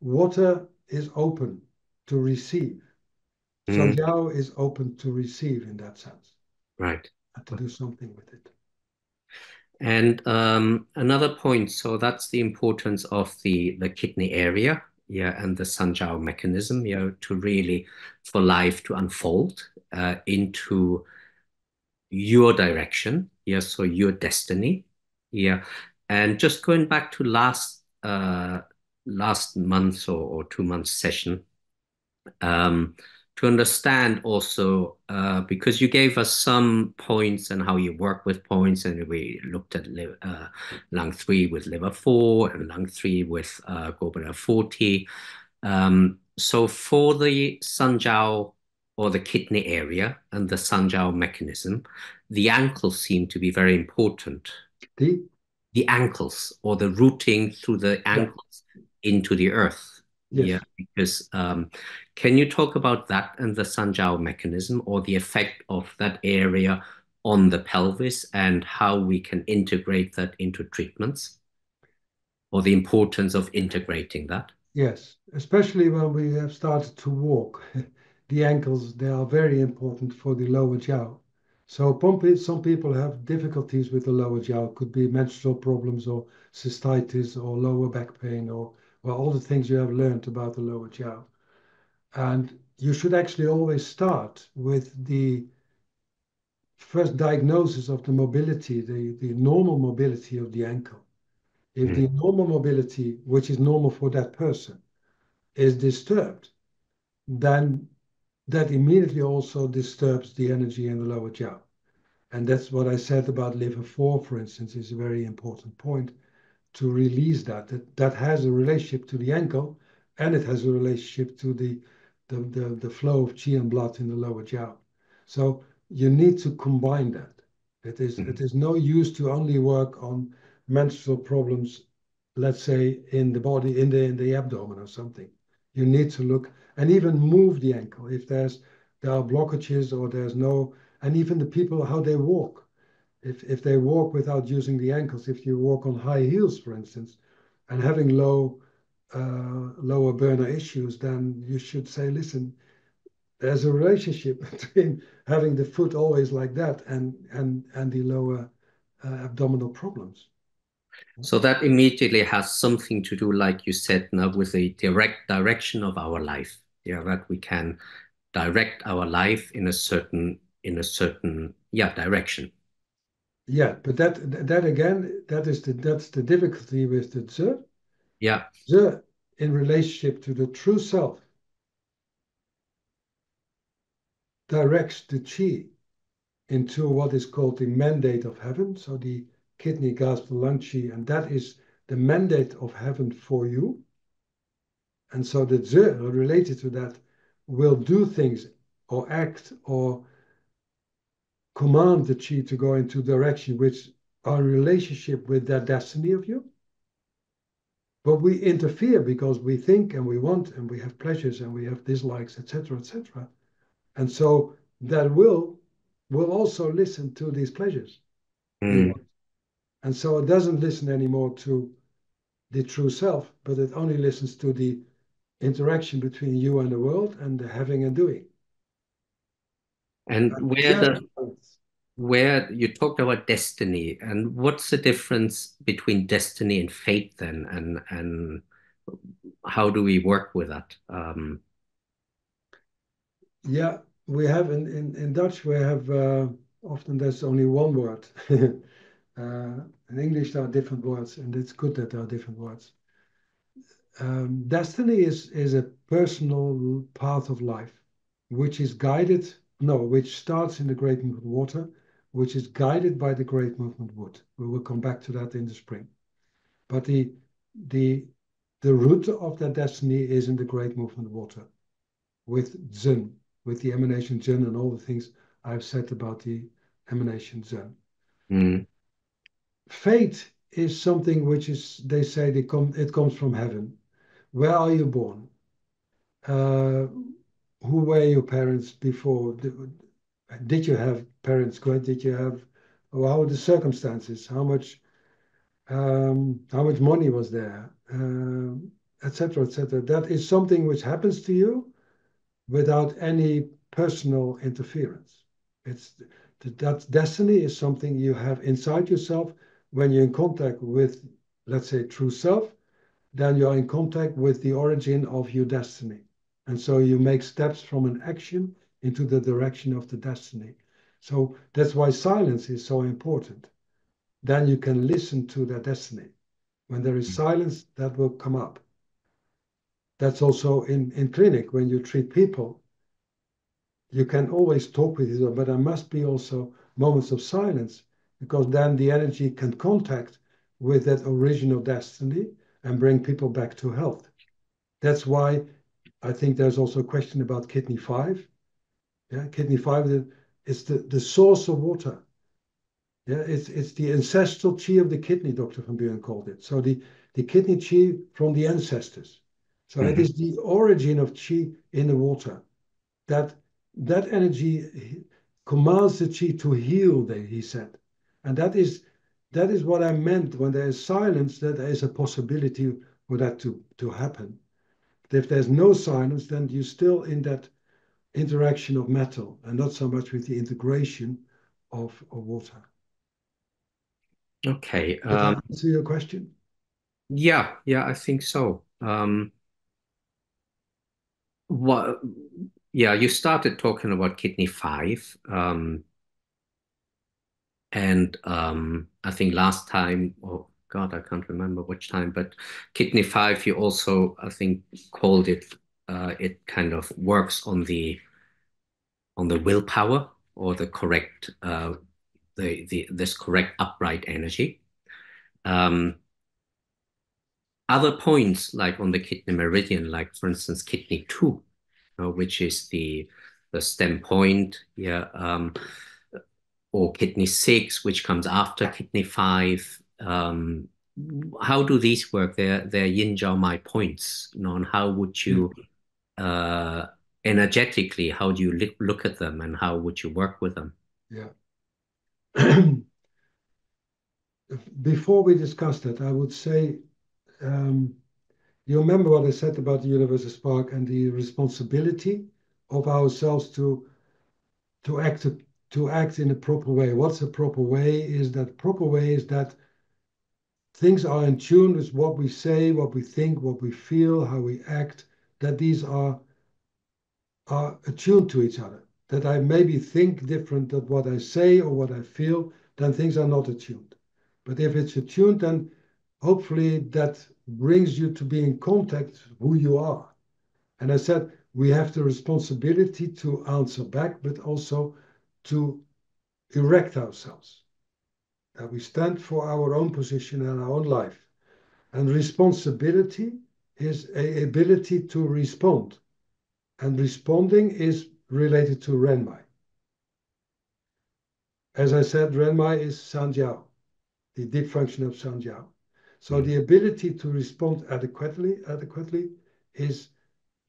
Water is open to receive. Mm, Sanjiao is open to receive in that sense right. and to do something with it. And another point, so that's the importance of the kidney area, yeah, and the Sanjiao mechanism, to really for life to unfold into your direction, yeah, so your destiny, yeah. And just going back to last month or 2 months session, um, to understand also, because you gave us some points and how you work with points, and we looked at lung 3 with liver 4 and lung 3 with gallbladder 40. So for the Sanjiao or the kidney area and the Sanjiao mechanism, the ankles seem to be very important. The The ankles or the rooting through the Yeah, ankles into the earth. Yeah, yes. because can you talk about that and the Sanjiao mechanism or the effect of that area on the pelvis and how we can integrate that into treatments or the importance of integrating that? Yes, especially when we have started to walk. The ankles, they are very important for the lower jaw. So some people have difficulties with the lower jaw. Could be menstrual problems or cystitis or lower back pain or well, all the things you have learned about the lower jaw. And you should actually always start with the first diagnosis of the mobility, the normal mobility of the ankle. If Mm, the normal mobility, which is normal for that person, is disturbed, then that immediately also disturbs the energy in the lower jaw. And that's what I said about liver 4, for instance, is a very important point to release that has a relationship to the ankle and it has a relationship to the flow of qi and blood in the lower jaw. So you need to combine that. It mm, is no use to only work on menstrual problems, let's say in the body, in the abdomen or something. You need to look and even move the ankle if there are blockages or there's no, and even the people how they walk if they walk without using the ankles, if you walk on high heels, for instance, and having lower burner issues, then you should say, listen, there's a relationship between having the foot always like that and the lower abdominal problems. so that immediately has something to do, like you said, now with the direct direction of our life. Yeah, that we can direct our life in a certain yeah direction. Yeah, but that again, that's the difficulty with the Yeah. the in relationship to the true self directs the chi into what is called the mandate of heaven. So the kidney, gas, the lung chi, and that is the mandate of heaven for you. And so the Ze related to that will do things or act or command the chi to go into direction which are in relationship with that destiny of you. But we interfere because we think and we want and we have pleasures and we have dislikes, etc., etc. And so that will also listen to these pleasures we Mm. want. And so it doesn't listen anymore to the true self, but it only listens to the interaction between you and the world and the having and doing. And Just where you talked about destiny, and what's the difference between destiny and fate then, and how do we work with that? yeah, we have in Dutch, we have often there's only one word. In English, there are different words, and it's good that there are different words. Destiny is a personal path of life, which is guided, no, which starts in the Great Movement Water, which is guided by the Great Movement Wood. We will come back to that in the spring. But the the root of that destiny is in the Great Movement Water, with Zen, with the emanation Zen and all the things I've said about the emanation Zen. Mm, Fate is something which is, they say, it comes from heaven. Where are you born? Uh, who were your parents before? Did you have parents? Did you have, or how were the circumstances? How much money was there? Etc., etc. That is something which happens to you without any personal interference. It's that destiny is something you have inside yourself when you're in contact with, let's say, true self. Then you are in contact with the origin of your destiny. And so you make steps from an action into the direction of the destiny. So that's why silence is so important. Then you can listen to that destiny. When there is silence, that will come up. That's also in clinic when you treat people. You can always talk with each other, but there must be also moments of silence because then the energy can contact with that original destiny and bring people back to health. That's why I think there's also a question about kidney 5. Yeah, kidney 5 is the source of water. Yeah, it's the ancestral chi of the kidney, Dr. Van Buren called it. So the kidney chi from the ancestors. So it mhm. is the origin of chi in the water. That that energy commands the chi to heal, he said. And that is what I meant when there is silence, that there is a possibility for that to happen. But if there's no silence, then you're still in that interaction of metal and not so much with the integration of water. Okay. Did I answer your question? Yeah, yeah, I think so. What? Yeah, you started talking about kidney 5, and I think last time, oh God, I can't remember which time, but kidney 5, you also, I think, called it. It kind of works on the willpower or the correct the this correct upright energy. Um, Other points like on the kidney meridian, like for instance kidney 2, which is the stem point, yeah, or kidney 6, which comes after kidney 5. How do these work? They're yin jiao mai points, and how would Yeah, you uh, energetically, how do you look at them, and how would you work with them? yeah. Before we discuss that, I would say, um, you remember what I said about the universal spark and the responsibility of ourselves to act to act in a proper way. What's a proper way? Proper way is that things are in tune with what we say, what we think, what we feel, how we act. That these are attuned to each other. That I maybe think different than what I say or what I feel, then things are not attuned. But if it's attuned, then hopefully that brings you to be in contact with who you are. And I said we have the responsibility to answer back, but also to erect ourselves. That we stand for our own position and our own life. And responsibility is a ability to respond. And responding is related to Renmai. As I said, Renmai is Sanjiao, the deep function of Sanjiao. So Mm. the ability to respond adequately is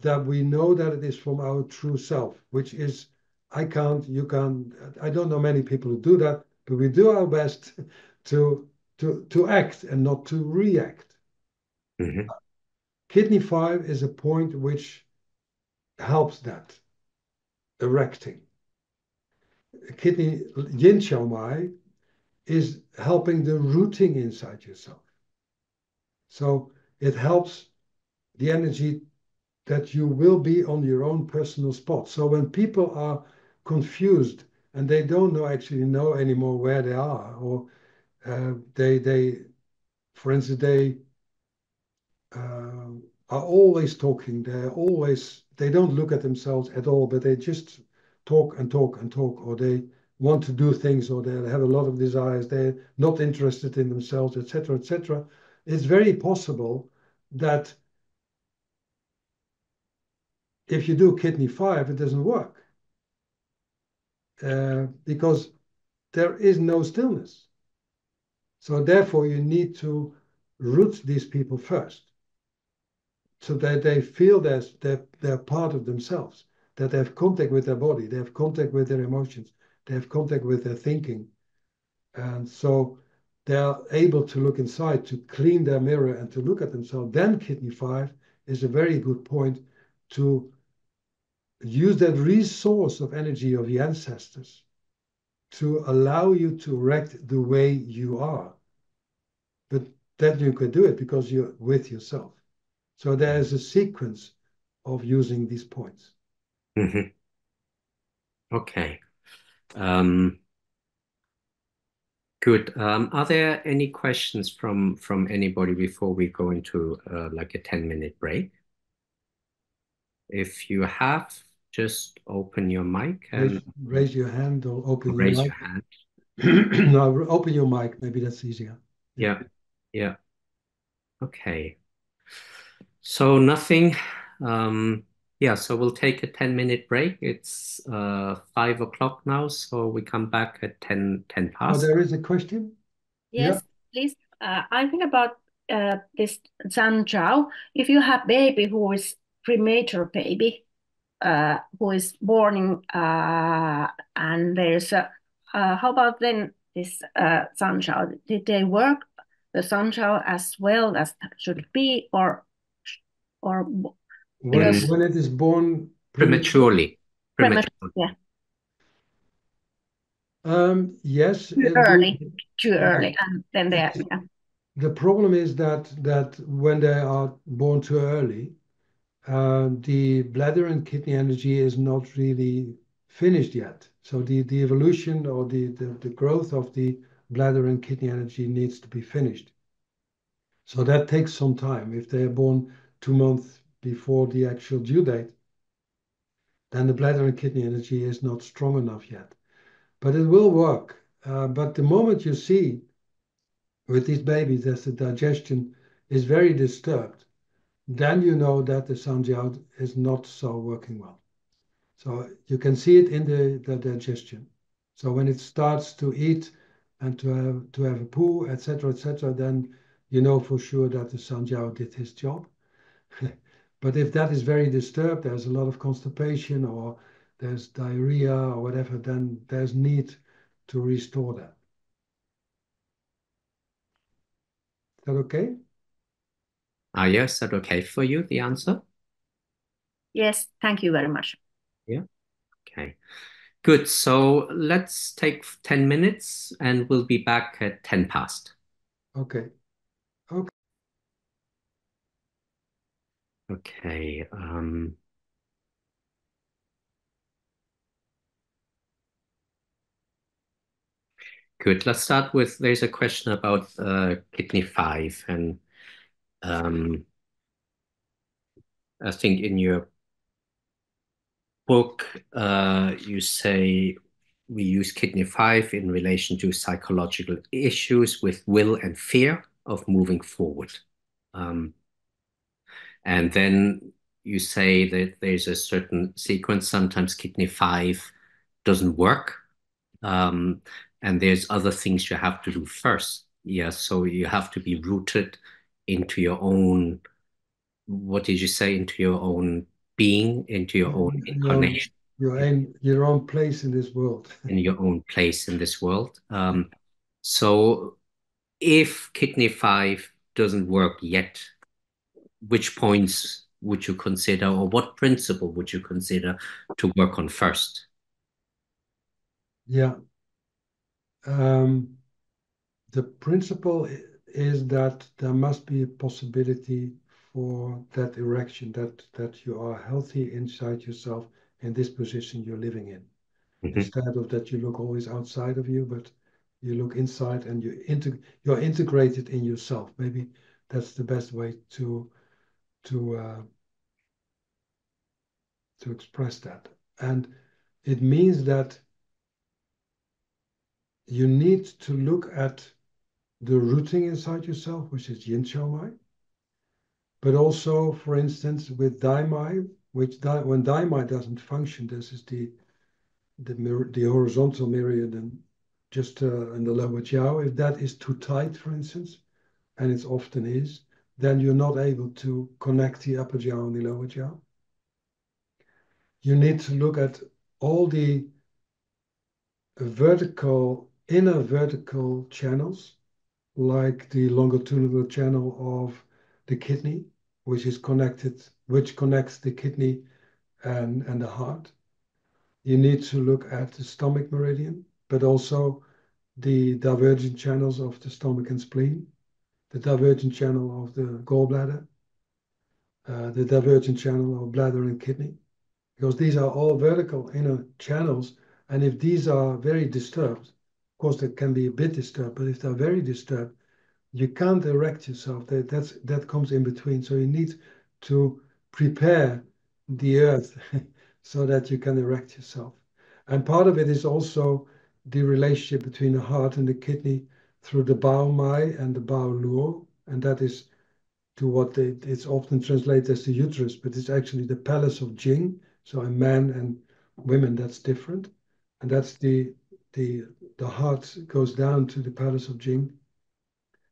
that we know that it is from our true self, which is I can't, you can't. I don't know many people who do that, but we do our best to to act and not to react. Hmm. Kidney 5 is a point which helps that, erecting. Kidney Yin Chao Mai is helping the rooting inside yourself. So it helps the energy that you will be on your own personal spot. So when people are confused and they don't actually know anymore where they are, or they, for instance, they uh, are always talking. They don't look at themselves at all, but they just talk and talk and talk, or they want to do things, or they have a lot of desires. They're not interested in themselves, etc., etc. It's very possible that if you do kidney 5, it doesn't work because there is no stillness. So therefore, you need to root these people first, so that they feel they're part of themselves, that they have contact with their body, they have contact with their emotions, they have contact with their thinking. And so they're able to look inside, to clean their mirror and to look at themselves. Then kidney 5 is a very good point to use that resource of energy of the ancestors to allow you to erect the way you are. But then you can do it because you're with yourself. So there's a sequence of using these points. Hmm. Okay. Um, Good. Are there any questions from anybody before we go into like a 10-minute break? If you have, just open your mic and Raise your hand or open your raise mic. your hand. No, open your mic. Maybe that's easier. Yeah. Yeah, yeah. Okay. So nothing. Yeah, so we'll take a 10-minute break. It's 5 o'clock now, so we come back at 10 Oh, past. there is a question? Yeah. Yes, please. I think about this Zhang Zhao. If you have baby who is premature baby, who is born and there's a, how about then this Zhang Zhao? Did they work the Zhang Zhao as well as should be, or When because In when it is born premature? prematurely. premature, Prematurely. yeah, Yes, too it will. early, too Okay. early, and then they, It's, yeah. the problem is that when they are born too early, the bladder and kidney energy is not really finished yet. So the evolution or the growth of the bladder and kidney energy needs to be finished. So that takes some time. If they are born 2 months before the actual due date, then the bladder and kidney energy is not strong enough yet. But it will work. But the moment you see with these babies that the digestion is very disturbed, then you know that the Sanjiao is not so working well. So you can see it in the digestion. So when it starts to eat and to have a poo, etc., then you know for sure that the Sanjiao did his job. But if that is very disturbed, there's a lot of constipation or there's diarrhea or whatever, then there's need to restore that. Is that okay? Yeah, is that okay for you, the answer? Yes, thank you very much. Yeah. Okay. Good. So let's take 10 minutes and we'll be back at 10 past. Okay. Okay. Okay. Good. Let's start with there's a question about kidney 5. And um, I think in your book, you say we use kidney 5 in relation to psychological issues with will and fear of moving forward. Um, and then you say that there's a certain sequence. Sometimes kidney 5 doesn't work. Um, and there's other things you have to do first. Yeah, so you have to be rooted into your own, what did you say, into your own being, into your own Your incarnation, your own place in this world. in your own place in this world. So if kidney 5 doesn't work yet, which points would you consider, or what principle would you consider to work on first? Yeah. Um, the principle is that there must be a possibility for that erection, that you are healthy inside yourself in this position you're living in. Mhm. Instead of that you look always outside of you, but you look inside and you're integrated in yourself. Maybe that's the best way to uh, to express that. And it means that you need to look at the rooting inside yourself, which is yin chou mai, but also, for instance, with dai mai, when dai mai doesn't function, this is the horizontal meridian just in the lower jiao. If that is too tight, for instance, and it often is, then you're not able to connect the upper jiao and the lower jiao. You need to look at all the inner vertical channels, like the longitudinal channel of the kidney, which connects the kidney and the heart. You need to look at the stomach meridian, but also the divergent channels of the stomach and spleen, the divergent channel of the gallbladder, the divergent channel of bladder and kidney, because these are all vertical inner channels. And if these are very disturbed, of course, they can be a bit disturbed, but if they're very disturbed, you can't erect yourself. That comes in between. So you need to prepare the earth so that you can erect yourself. And part of it is also the relationship between the heart and the kidney through the Bao Mai and the Bao Luo. And that is to what it's often translated as the uterus, but it's actually the palace of Jing. So in men and women, that's different. And that's the heart goes down to the palace of Jing.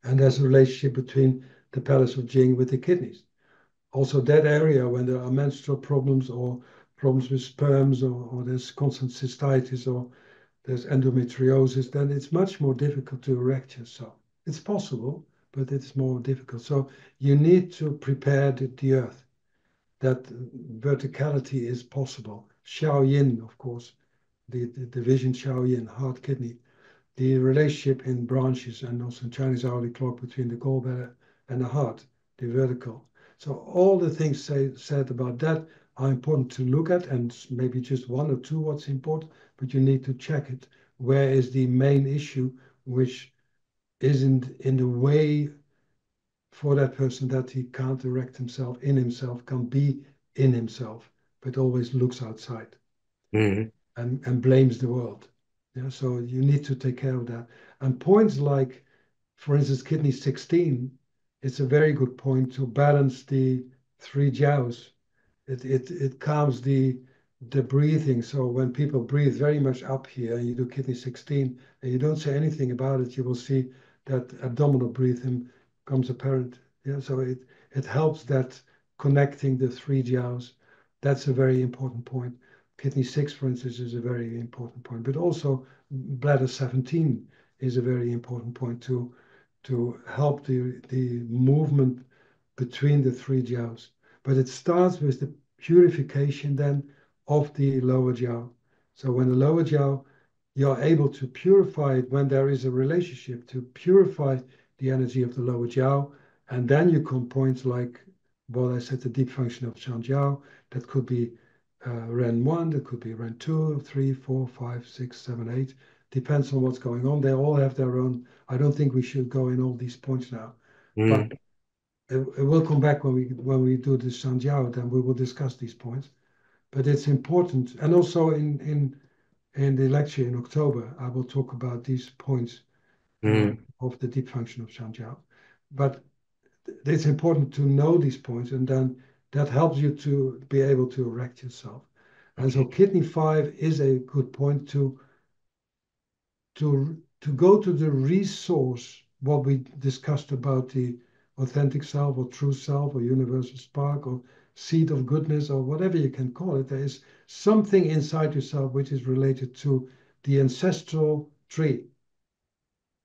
And there's a relationship between the palace of Jing with the kidneys. Also, that area, when there are menstrual problems or problems with sperms, or there's constant cystitis, or there's endometriosis, then it's much more difficult to erect yourself. It's possible, but it's more difficult. So you need to prepare the earth, that verticality is possible. Xiao Yin, of course, the division Xiao Yin, heart, kidney, the relationship in branches and also in Chinese hourly clock between the gallbladder and the heart, the vertical. So all the things said about that are important to look at, and maybe just one or two what's important, but you need to check it. Where is the main issue which isn't in the way for that person, that he can't erect himself in himself, can be in himself, but always looks outside Mhm. and blames the world. Yeah, so you need to take care of that. And points like, for instance, kidney 16, it's a very good point to balance the three jiaos. It calms the breathing. So when people breathe very much up here, and you do kidney 16, and you don't say anything about it, you will see that abdominal breathing becomes apparent. Yeah, so it helps that connecting the three jiaos. That's a very important point. Kidney 6, for instance, is a very important point, but also bladder 17 is a very important point to help the movement between the three jiaos. But it starts with the purification then of the lower jiao. So when the lower jiao, you're able to purify it when there is a relationship, to purify the energy of the lower jiao. And then you come points like what I said, the deep function of Shan Jiao. That could be Ren 1, that could be Ren 2, 3, 4, 5, 6, 7, 8. Depends on what's going on. They all have their own. I don't think we should go in all these points now, but Mm. it will come back when we do the Shan Jiao, then we will discuss these points. But it's important. And also in the lecture in October, I will talk about these points Mm. of the deep function of Shan Jiao. But it's important to know these points, and then that helps you to be able to erect yourself. And so Okay. kidney 5 is a good point to go to the resource, what we discussed about the authentic self or true self or universal spark or seed of goodness or whatever you can call it. There is something inside yourself which is related to the ancestral tree.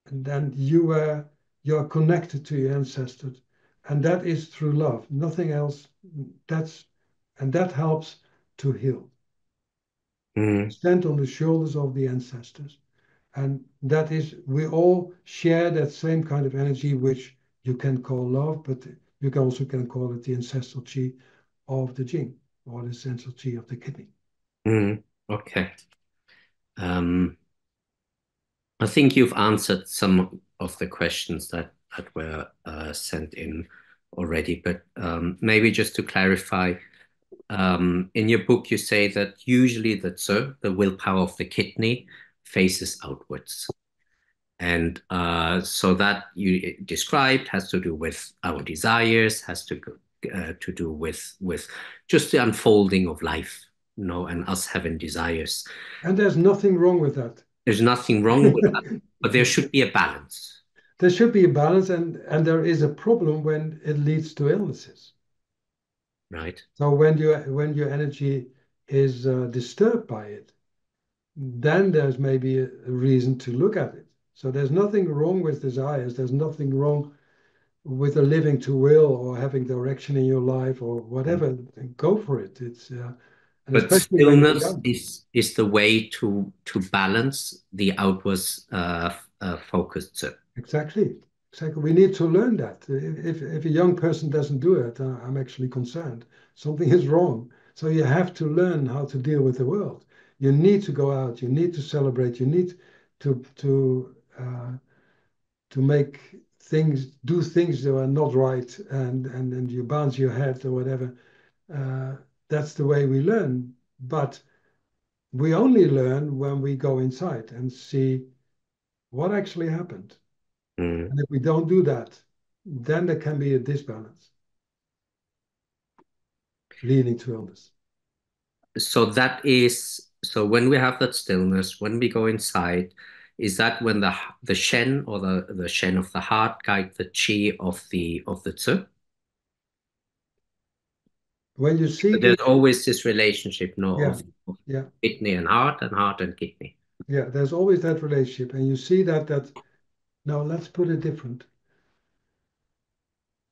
And then you were you are connected to your ancestors, and that is through love, nothing else. And that helps to heal. Mm. Stand on the shoulders of the ancestors. And that is, we all share that same kind of energy, which you can call love, but you can also call it the ancestral chi of the jing, or the ancestral chi of the kidney. Mm. Okay. Um, I think you've answered some of the questions that were sent in already, but maybe just to clarify, in your book you say that usually the tzu, the willpower of the kidney, faces outwards. And so that you described has to do with our desires, has to do with just the unfolding of life, you know, and us having desires. And there's nothing wrong with that. There's nothing wrong with that, but there should be a balance. There should be a balance, and there is a problem when it leads to illnesses. Right. So when your energy is disturbed by it, then there's maybe a reason to look at it. So there's nothing wrong with desires. There's nothing wrong with a living to will or having direction in your life or Mm. whatever. Go for it. It's and But especially when you're stillness young. is the way to balance the outwards focused. Exactly. Exactly. We need to learn that. If a young person doesn't do it, I'm actually concerned. Something is wrong. So you have to learn how to deal with the world. You need to go out. You need to celebrate. You need to to uh, to make things, do things that are not right, and you bounce your head or whatever. Uh, that's the way we learn. But we only learn when we go inside and see what actually happened. Mm. And if we don't do that, then there can be a disbalance leading to illness. So that is so when we have that stillness, when we go inside, is that when the shen or the shen of the heart guide the chi of the tzu? When you see There's the, always this relationship, no, yeah, of yeah, kidney and heart and kidney. yeah, there's always that relationship. And you see that, now let's put it different.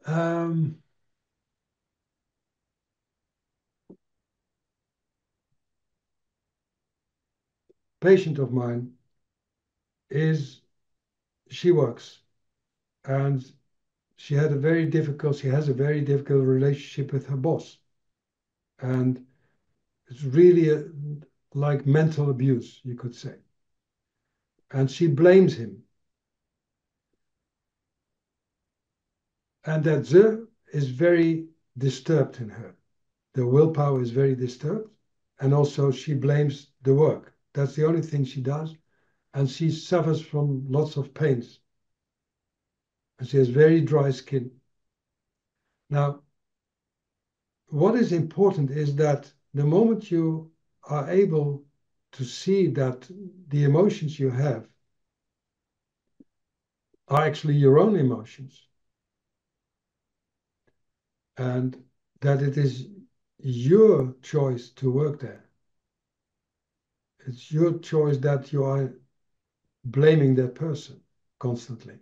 Um, Patient of mine is, she works and she has a very difficult relationship with her boss. And it's really like mental abuse, you could say. And she blames him. And that the is very disturbed in her. The willpower is very disturbed. And also she blames the work. That's the only thing she does. And she suffers from lots of pains. And she has very dry skin. Now, what is important is that the moment you are able to see that the emotions you have are actually your own emotions, and that it is your choice to work there. It's your choice that you are blaming that person constantly.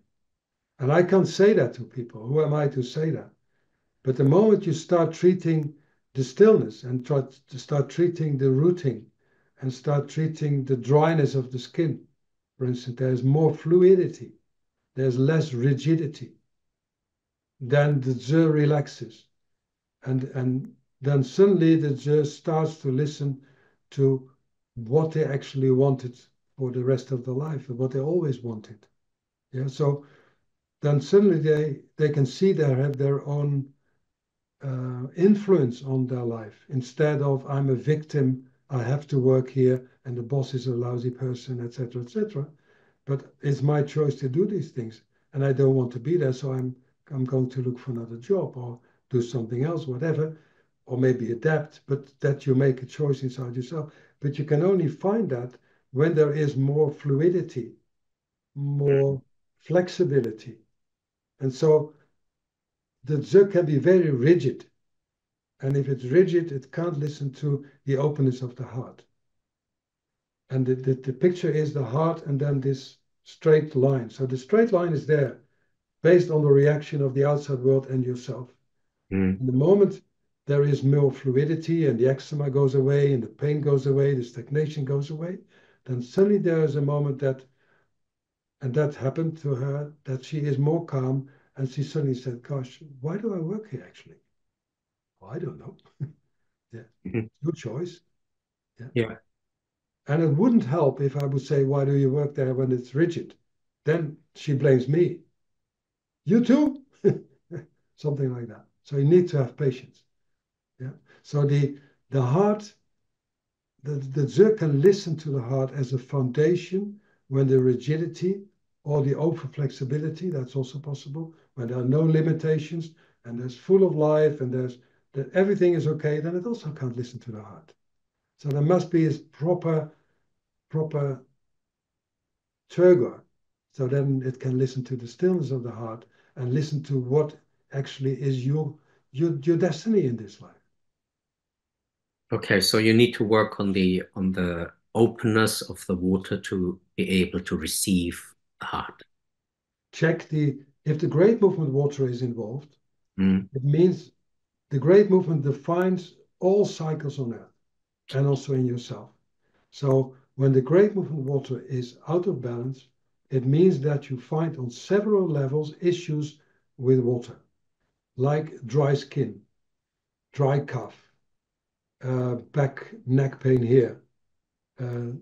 And I can't say that to people. Who am I to say that? But the moment you start treating the stillness and try to start treating the rooting and start treating the dryness of the skin, for instance, there's more fluidity, there's less rigidity, then the Zi relaxes. And then suddenly the Zi starts to listen to what they actually wanted for the rest of their life and what they always wanted. Yeah, so then suddenly they can see they have their own influence on their life instead of I'm a victim, I have to work here, and the boss is a lousy person, etc., etc. But it's my choice to do these things, and I don't want to be there, so I'm going to look for another job or do something else, whatever, or maybe adapt. But that you make a choice inside yourself. But you can only find that when there is more fluidity, more flexibility, and so the Zi can be very rigid. And if it's rigid, it can't listen to the openness of the heart. And the picture is the heart and then this straight line. So the straight line is there. based on the reaction of the outside world and yourself. Mm. In the moment there is more fluidity and the eczema goes away and the pain goes away, the stagnation goes away, then suddenly there is a moment that, and that happened to her, that she is more calm and she suddenly said, gosh, why do I work here actually? Well, I don't know. Yeah, Mhm. your choice. Yeah. Yeah. And it wouldn't help if I would say, why do you work there when it's rigid? Then she blames me. You too? Something like that. So you need to have patience. Yeah. So the heart, the Zerk can listen to the heart as a foundation when the rigidity or the over flexibility, that's also possible, when there are no limitations and there's full of life and there's that everything is okay, then it also can't listen to the heart. So there must be a proper trigger. So then it can listen to the stillness of the heart and listen to what actually is your destiny in this life. Okay, so you need to work on the openness of the water to be able to receive the heart. Check if the great movement water is involved, Mm. it means the great movement defines all cycles on earth and also in yourself. So when the great movement water is out of balance, it means that you find on several levels issues with water, like dry skin, dry cough, back neck pain here,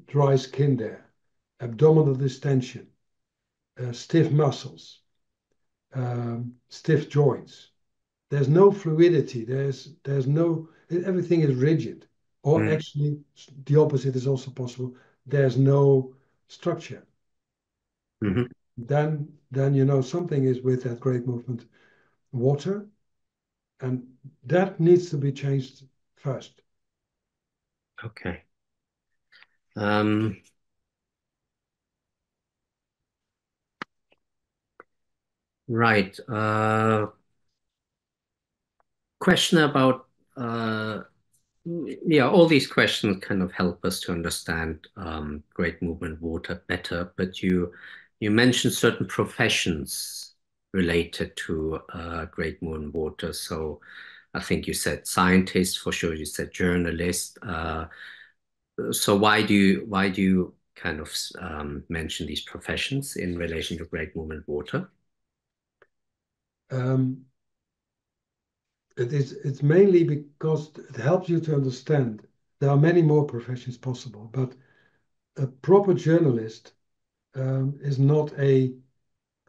dry skin there, abdominal distension, stiff muscles, stiff joints. There's no fluidity. There's no, everything is rigid. Or Mm. actually, the opposite is also possible. There's no structure. Mhm. Then you know something is with that great movement water, and that needs to be changed first. Okay. Um, right. Question about yeah, all these questions kind of help us to understand great movement water better. But you mentioned certain professions related to great movement water. So I think you said scientist for sure. You said journalist. So why do you kind of mention these professions in relation to great movement water? Um, it's mainly because it helps you to understand there are many more professions possible, but a proper journalist is not a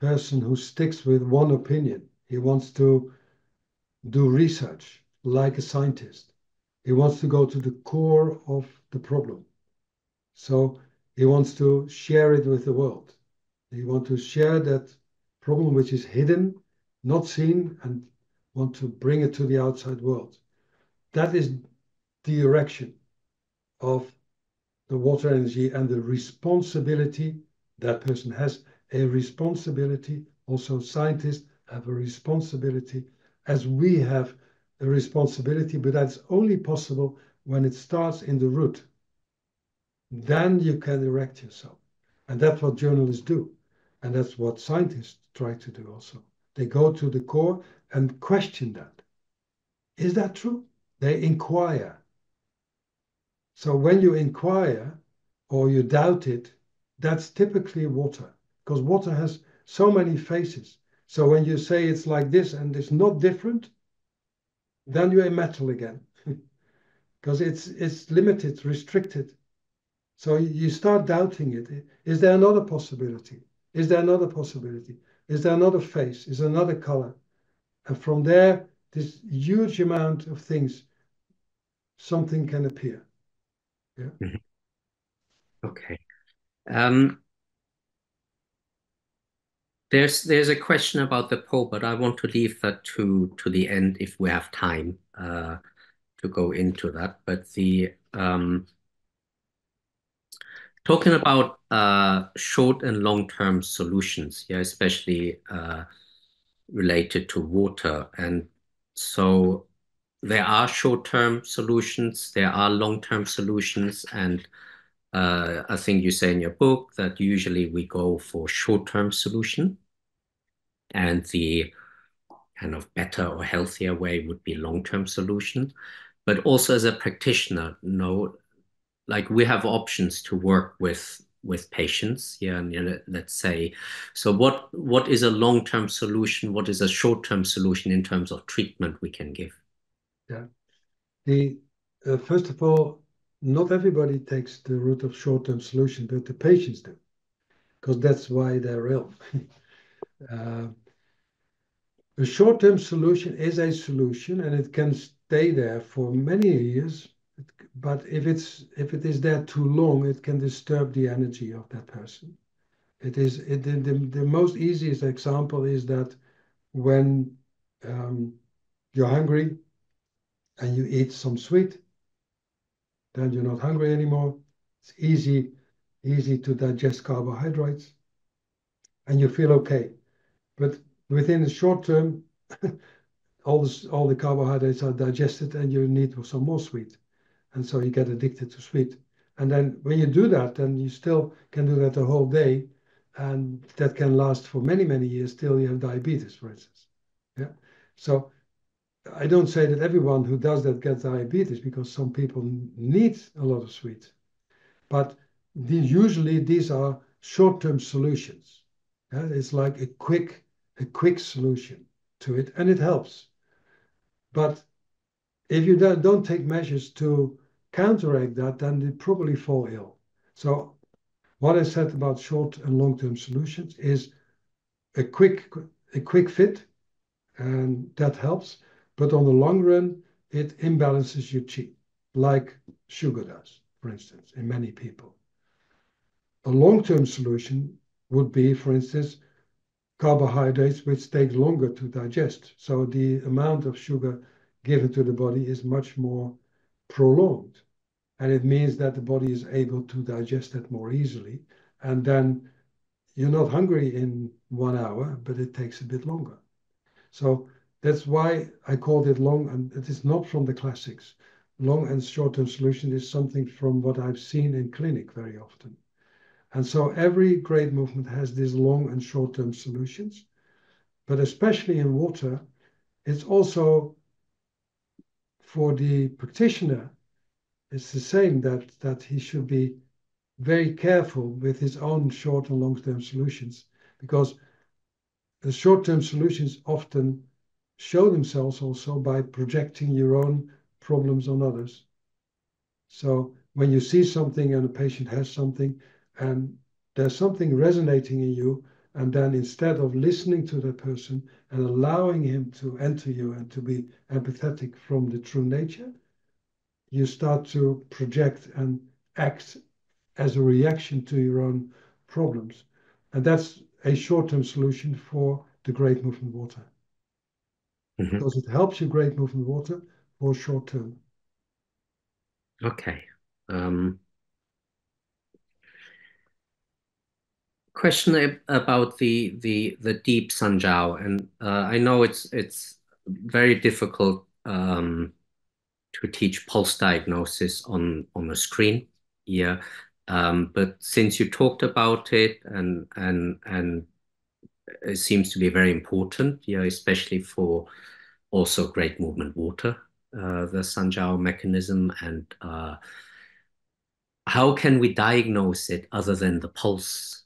person who sticks with one opinion. He wants to do research like a scientist. He wants to go to the core of the problem. So he wants to share it with the world. He wants to share that problem which is hidden, not seen, and want to bring it to the outside world. That is the direction of the water energy and the responsibility that person has a responsibility. Also, scientists have a responsibility, as we have a responsibility, but that's only possible when it starts in the root. Then you can erect yourself. And that's what journalists do. And that's what scientists try to do also. They go to the core and question that. Is that true? They inquire. So when you inquire or you doubt it, that's typically water, because water has so many faces. So when you say it's like this and it's not different, then you're in metal again, because it's limited, restricted. So you start doubting it. Is there another possibility? Is there another possibility? Is there another face? Is there another color? And from there, this huge amount of things, something can appear. Yeah. Mhm. Okay. Um, there's a question about the Pope, but I want to leave that to the end if we have time to go into that. But the talking about short and long-term solutions, yeah, especially related to water. And so there are short-term solutions, there are long-term solutions, and I think you say in your book that usually we go for short-term solution. and the kind of better or healthier way would be long-term solution. But also as a practitioner, like we have options to work with patients. Yeah, and let's say, so what is a long-term solution? What is a short-term solution in terms of treatment we can give? Yeah. First of all, not everybody takes the route of short-term solution, but the patients do, because that's why they're ill. uh, a short-term solution is a solution, and it can stay there for many years. But if it is there too long, it can disturb the energy of that person. The most easiest example is that when you're hungry and you eat some sweet, then you're not hungry anymore. It's easy to digest carbohydrates, and you feel okay. But within the short term, all the carbohydrates are digested, and you need some more sweet, and so you get addicted to sweet. And then when you do that, then you still can do that the whole day, and that can last for many, many years till you have diabetes, for instance. Yeah. So I don't say that everyone who does that gets diabetes, because some people need a lot of sweet. But usually these are short-term solutions. Yeah? It's like a quick solution to it, and it helps. But if you don't take measures to counteract that, then they probably fall ill. So what I said about short and long-term solutions is a quick fit, and that helps. But on the long run, it imbalances your chi, like sugar does, for instance, in many people. A long-term solution would be, for instance, carbohydrates, which take longer to digest. So the amount of sugar given to the body is much more prolonged. And it means that the body is able to digest it more easily. And then you're not hungry in 1 hour, but it takes a bit longer. So that's why I called it long, and it is not from the classics. Long and short-term solution is something from what I've seen in clinic very often. And so every great movement has these long and short-term solutions, but especially in water, it's also for the practitioner, it's the same that he should be very careful with his own short and long-term solutions, because the short-term solutions often show themselves also by projecting your own problems on others. So when you see something and a patient has something, and there's something resonating in you, and then instead of listening to that person and allowing him to enter you and to be empathetic from the true nature, you start to project and act as a reaction to your own problems. And that's a short-term solution for the great movement water, Mhm. because it helps you great movement water for short term. Okay. Um, Question about the deep Sanjiao, and I know it's very difficult to teach pulse diagnosis on a screen. Yeah. But since you talked about it, and it seems to be very important, yeah, especially for also great movement water, the Sanjiao mechanism, and how can we diagnose it other than the pulse?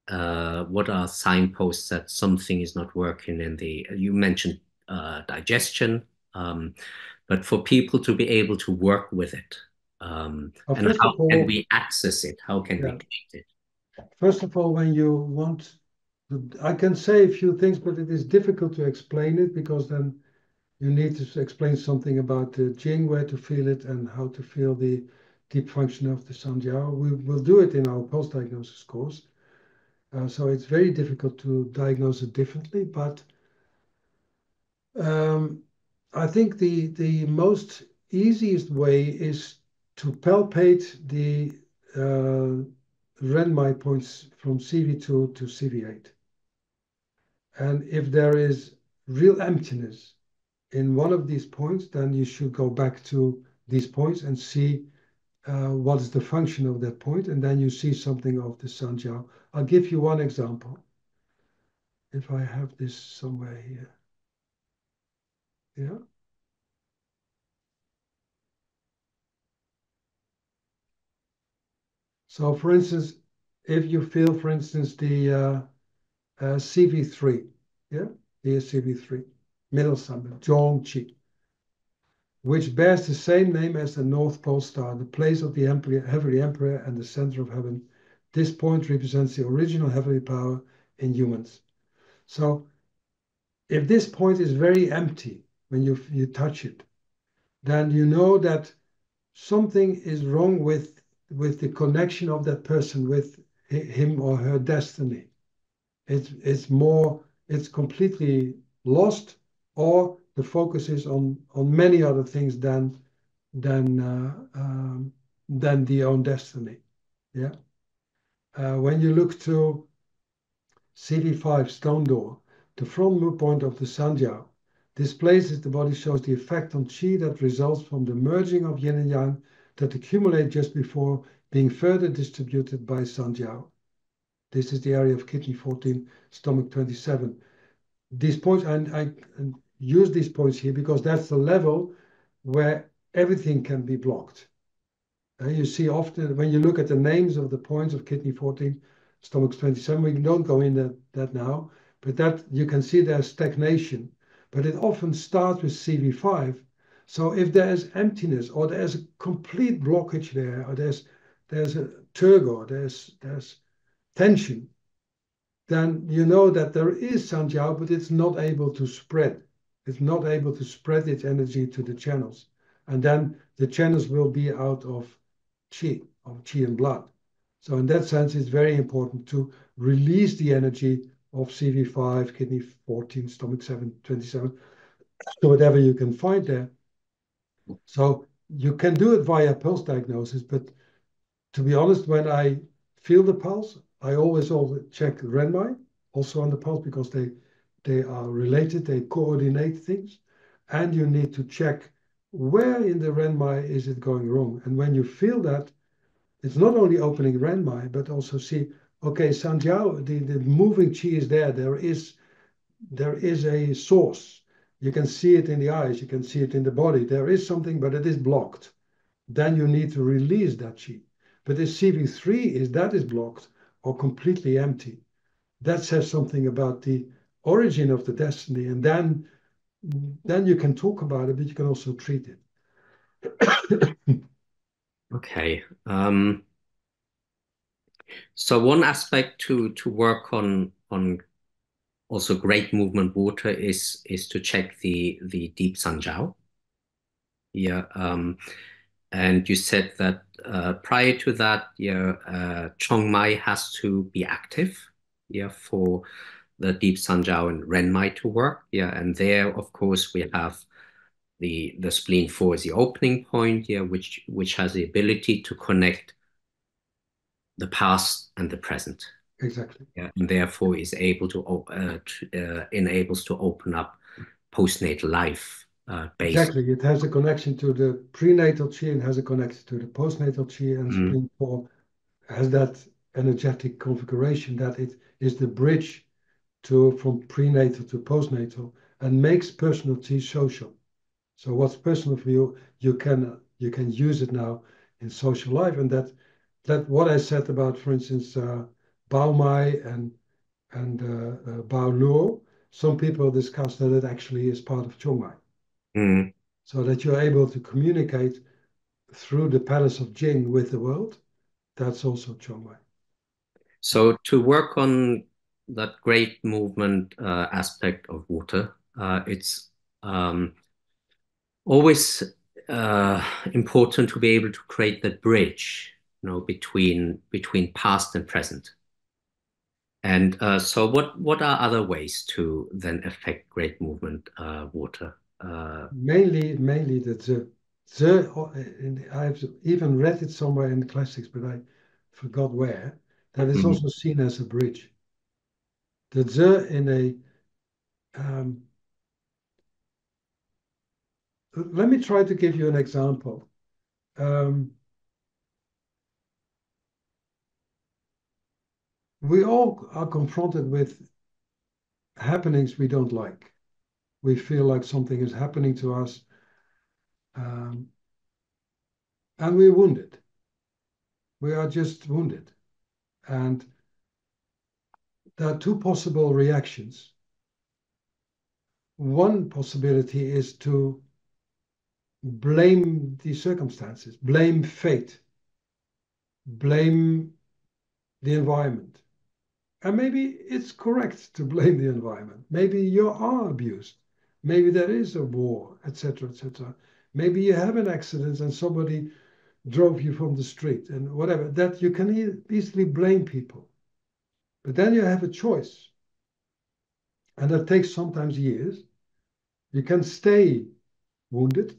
What are signposts that something is not working in the, you mentioned digestion, but for people to be able to work with it, and First how of can all, we access it? How can we yeah, treat it? first of all, when you want, I can say a few things, but it is difficult to explain it, because then you need to explain something about the Jing, where to feel it, and how to feel the deep function of the Sanjiao. We will do it in our pulse diagnosis course. So it's very difficult to diagnose it differently, but Um, I think the most easiest way is to palpate the Renmai points from CV2 to CV8. And if there is real emptiness in one of these points, then you should go back to these points and see what is the function of that point, and then you see something of the Sanjiao. I'll give you one example. if I have this somewhere here. Yeah. So for instance, if you feel, for instance, the CV3, yeah, here CV3, middle summit, Zhongqi, which bears the same name as the North Pole Star, the place of the Heavenly Emperor and the center of heaven. This point represents the original heavenly power in humans. So if this point is very empty when you touch it, then you know that something is wrong with the connection of that person with him or her destiny. It's completely lost, or the focus is on many other things than than the own destiny. Yeah. When you look to CV5 stone door, the front point of the Sanjiao, this place is the body shows the effect on qi that results from the merging of yin and yang that accumulate just before being further distributed by Sanjiao. This is the area of kidney 14, stomach 27. These points, and I use these points here because that's the level where everything can be blocked. You see often when you look at the names of the points of kidney 14, stomach 27, we don't go in that now, but that you can see there's stagnation. But it often starts with CV5. So if there is emptiness or there's a complete blockage there, or there's a turgor, there's tension, then you know that there is Sanjiao, but it's not able to spread. It's not able to spread its energy to the channels. And then the channels will be out of qi and blood. So in that sense, it's very important to release the energy of CV5, kidney 14, stomach 27, so whatever you can find there. So you can do it via pulse diagnosis, but to be honest, when I feel the pulse, I always also check Renmai, also on the pulse, because they are related, they coordinate things. And you need to check where in the Renmai is it going wrong. And when you feel that, it's not only opening Renmai, but also see, okay, Sanjiao, the moving qi is there. There is a source. You can see it in the eyes, you can see it in the body. There is something, but it is blocked. Then you need to release that qi. But if CV3 is blocked or completely empty, that says something about the origin of the destiny. And then you can talk about it, but you can also treat it. Okay. So one aspect to work on also great movement water is to check the deep Sanjiao. Yeah. And you said that prior to that, yeah, Chongmai has to be active, yeah, for the deep Sanjiao and Renmai to work. Yeah, and there, of course, we have the spleen 4 is the opening point, yeah, which has the ability to connect the past and the present. Exactly. Yeah, and therefore is able enables to open up postnatal life based. Exactly. It has a connection to the prenatal qi and has a connection to the postnatal qi, and spleen 4 has that energetic configuration that it is the bridge from prenatal to postnatal and makes personal qi social. So what's personal for you, you can use it now in social life, and that what I said about, for instance, Bao Mai and Bao Luo, some people discuss that it actually is part of Chongmai. Mm. So that you're able to communicate through the palace of Jing with the world, that's also Chongmai. So to work on that great movement aspect of water, it's always important to be able to create the bridge, between past and present. And so what are other ways to then affect great movement water? Mainly I've even read it somewhere in the classics, but I forgot where. That is also seen as a bridge. The Z in a let me try to give you an example. We all are confronted with happenings we don't like. We feel like something is happening to us, and we're wounded. We are just wounded. And there are two possible reactions. One possibility is to blame the circumstances, blame fate, blame the environment. And maybe it's correct to blame the environment. Maybe you are abused. Maybe there is a war, etc., etc. Maybe you have an accident and somebody drove you from the street and whatever. That you can easily blame people. But then you have a choice. And that takes sometimes years. You can stay wounded,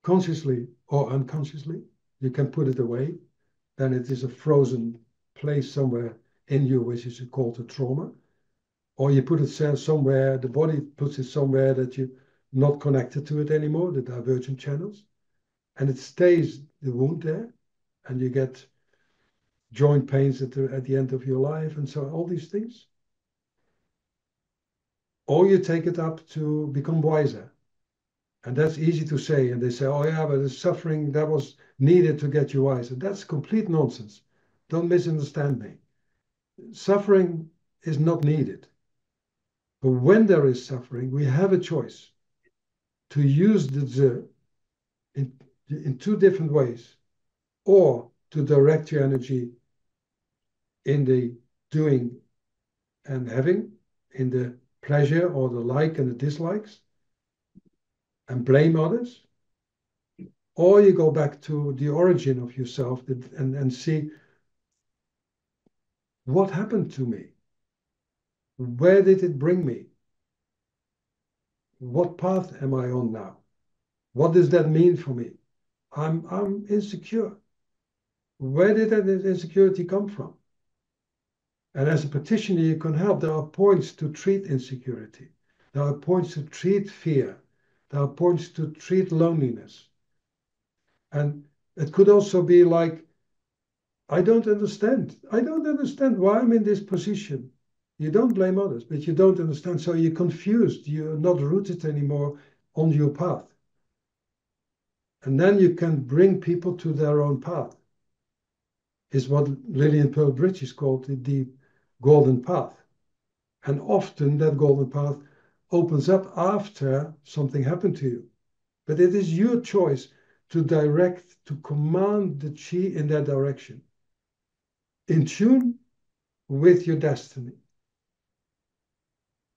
consciously or unconsciously. You can put it away. Then it is a frozen place somewhere in you, which is called a trauma. Or you put it somewhere, the body puts it somewhere that you're not connected to it anymore, the divergent channels. And it stays the wound there. And you get joint pains at the end of your life and so all these things. Or you take it up to become wiser. And that's easy to say. And they say, oh yeah, but the suffering that was needed to get you wiser. That's complete nonsense. Don't misunderstand me. Suffering is not needed. But when there is suffering, we have a choice to use the Z in two different ways, or to direct your energy in the doing and having, in the pleasure or the like and the dislikes, and blame others, or you go back to the origin of yourself and see what happened to me, where did it bring me, what path am I on now, what does that mean for me? I'm insecure. Where did that insecurity come from? And as a practitioner, you can help. There are points to treat insecurity. There are points to treat fear. There are points to treat loneliness. And it could also be like, I don't understand. I don't understand why I'm in this position. You don't blame others, but you don't understand. So you're confused. You're not rooted anymore on your path. And then you can bring people to their own path. Is what Lillian Pearl Bridges called the golden path. And often that golden path opens up after something happened to you. But it is your choice to direct, to command the chi in that direction, in tune with your destiny.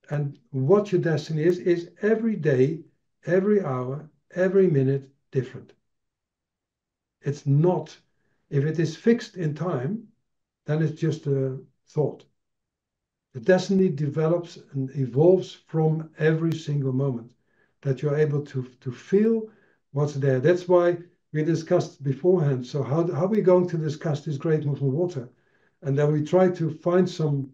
And what your destiny is every day, every hour, every minute different. It's not, if it is fixed in time, then it's just a thought. The destiny develops and evolves from every single moment that you're able to feel what's there. That's why we discussed beforehand. So how are we going to discuss this great movement water? And then we try to find some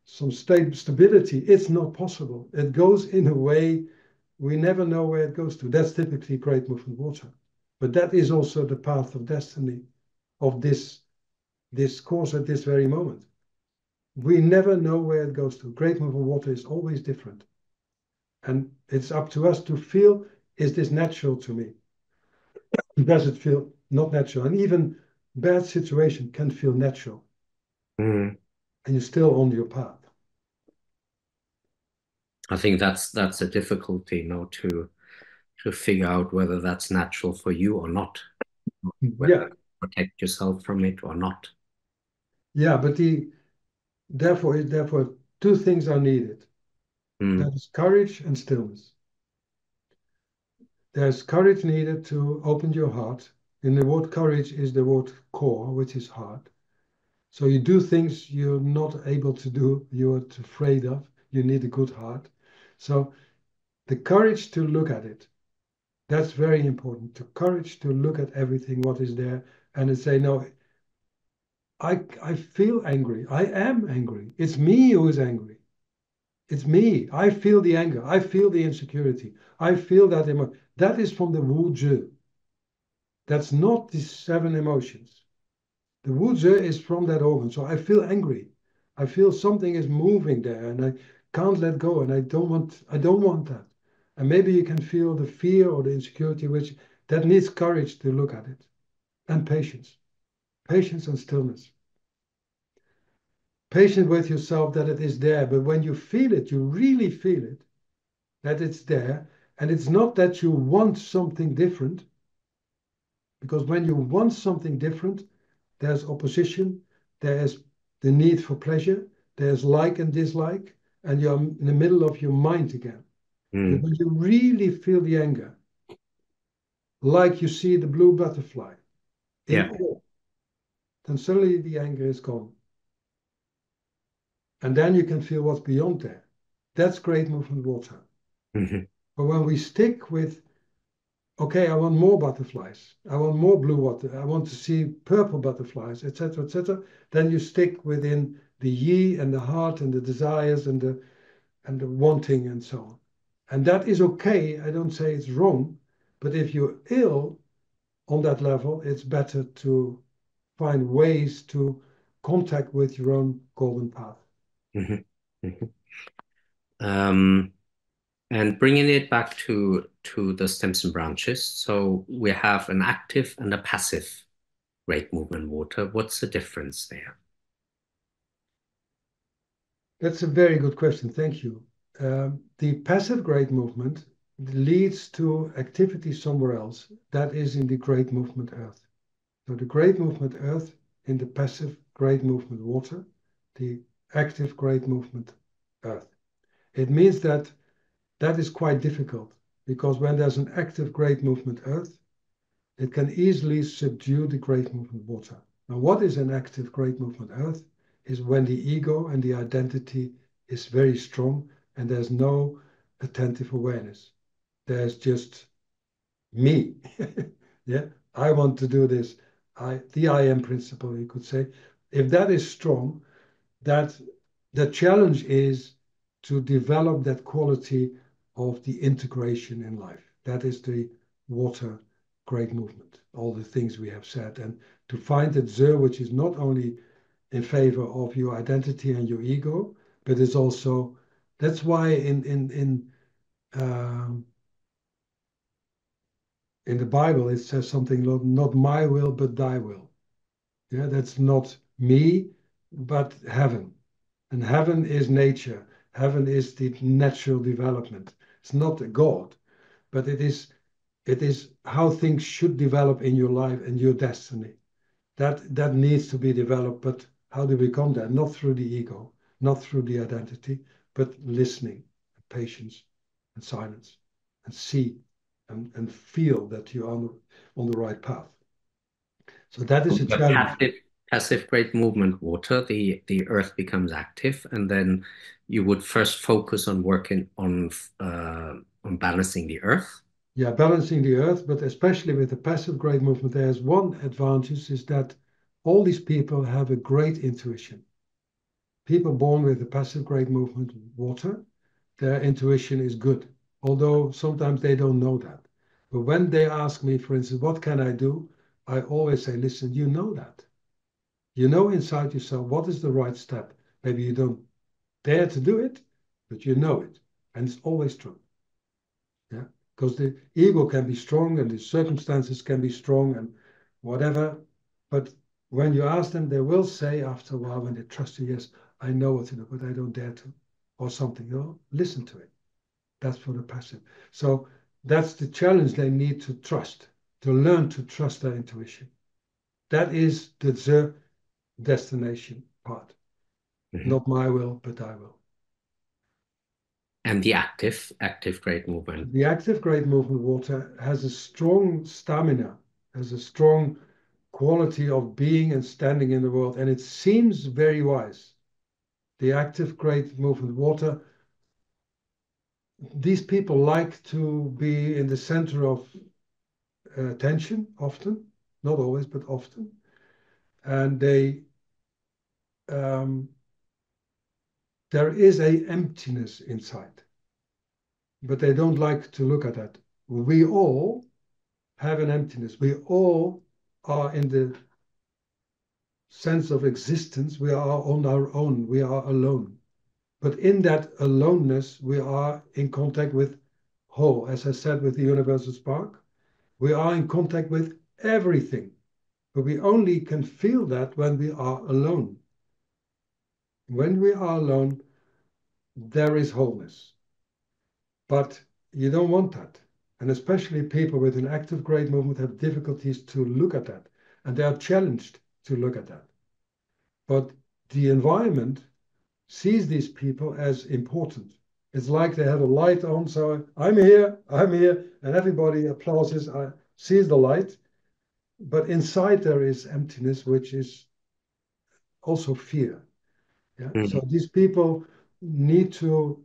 stability. It's not possible. It goes in a way we never know where it goes to. That's typically great movement water. But that is also the path of destiny of this course at this very moment. We never know where it goes to. Great movement water is always different. And it's up to us to feel, is this natural to me? Does it feel not natural? And even bad situation can feel natural. Mm. And you're still on your path. I think that's a difficulty, to figure out whether that's natural for you or not, whether Yeah. you protect yourself from it or not. Yeah, but therefore two things are needed. That is courage and stillness. There's courage needed to open your heart. And the word courage is the word core, which is heart. So you do things you're not able to do, you're afraid of. You need a good heart. So the courage to look at it, that's very important. The courage to look at everything, what is there, and to say, no, I feel angry. I am angry. It's me who is angry. It's me. I feel the anger. I feel the insecurity. I feel that emotion. That is from the Wu Zhi. That's not the 7 emotions. The Wu Zhi is from that organ. So I feel angry. I feel something is moving there and I can't let go and I don't want that. And maybe you can feel the fear or the insecurity, which that needs courage to look at it. And patience. Patience and stillness. Patient with yourself that it is there, but when you feel it, you really feel it, that it's there. And it's not that you want something different, because when you want something different, there's opposition, there's the need for pleasure, there's like and dislike, and you're in the middle of your mind again. But when you really feel the anger, like you see the blue butterfly in awe, then suddenly the anger is gone. And then you can feel what's beyond there. That's great movement water. But when we stick with, okay, I want more butterflies, I want more blue water, I want to see purple butterflies, etc., then you stick within the yi and the heart and the desires and the wanting and so on. And that is okay. I don't say it's wrong, but if you're ill on that level, it's better to find ways to contact with your own golden path. And bringing it back to the stems and branches. So we have an active and a passive great movement water. What's the difference there? That's a very good question. Thank you. The passive great movement leads to activity somewhere else. That is in the great movement earth. So the great movement earth in the passive great movement water, the active great movement earth. It means that that is quite difficult because when there's an active great movement earth, it can easily subdue the great movement water. Now, what is an active great movement earth? Is when the ego and the identity is very strong and there's no attentive awareness. There's just me. Yeah, I want to do this. The I am principle, you could say. If that is strong, that the challenge is to develop that quality of the integration in life. That is the water great movement, all the things we have said, and to find that Zer, which is not only in favor of your identity and your ego, but it's also, that's why in the Bible it says something like, not my will, but thy will. Yeah, that's not me, but heaven. And heaven is nature. Heaven is the natural development. It's not a God, but it is how things should develop in your life and your destiny. That needs to be developed, but how do we come there? Not through the ego, not through the identity, but listening, and patience, and silence, and see and feel that you're on the right path. So that is a The challenge. passive great movement water, the earth becomes active, and then you would first focus on working on balancing the earth. Yeah, balancing the earth, but especially with the passive great movement, there's one advantage is that all these people have a great intuition. People born with the passive great movement water, their intuition is good, although sometimes they don't know that. But when they ask me, for instance, what can I do? I always say, listen, you know that. You know inside yourself what is the right step. Maybe you don't dare to do it, but you know it. And it's always true. Yeah, because the ego can be strong and the circumstances can be strong and whatever. But when you ask them, they will say after a while, when they trust you, yes, I know what to do, but I don't dare to, or something. You know, listen to it. That's for the passive. So that's the challenge. They need to trust, to learn to trust their intuition. That is the destination part. Not my will, but I will. And the active great movement. The active great movement water has a strong stamina, has a strong quality of being and standing in the world, and it seems very wise. The active great movement water, these people like to be in the center of attention often, not always, but often. And there is a emptiness inside, but they don't like to look at that. We all have an emptiness. We all are in the sense of existence, we are on our own, we are alone. But in that aloneness, we are in contact with whole. As I said with the universal spark, we are in contact with everything. But we only can feel that when we are alone. When we are alone, there is wholeness. But you don't want that. And especially people with an active great movement have difficulties to look at that. And they are challenged to look at that. But the environment sees these people as important. It's like they have a light on, so I'm here, and everybody applauses, sees the light. But inside there is emptiness, which is also fear. Yeah. So these people need to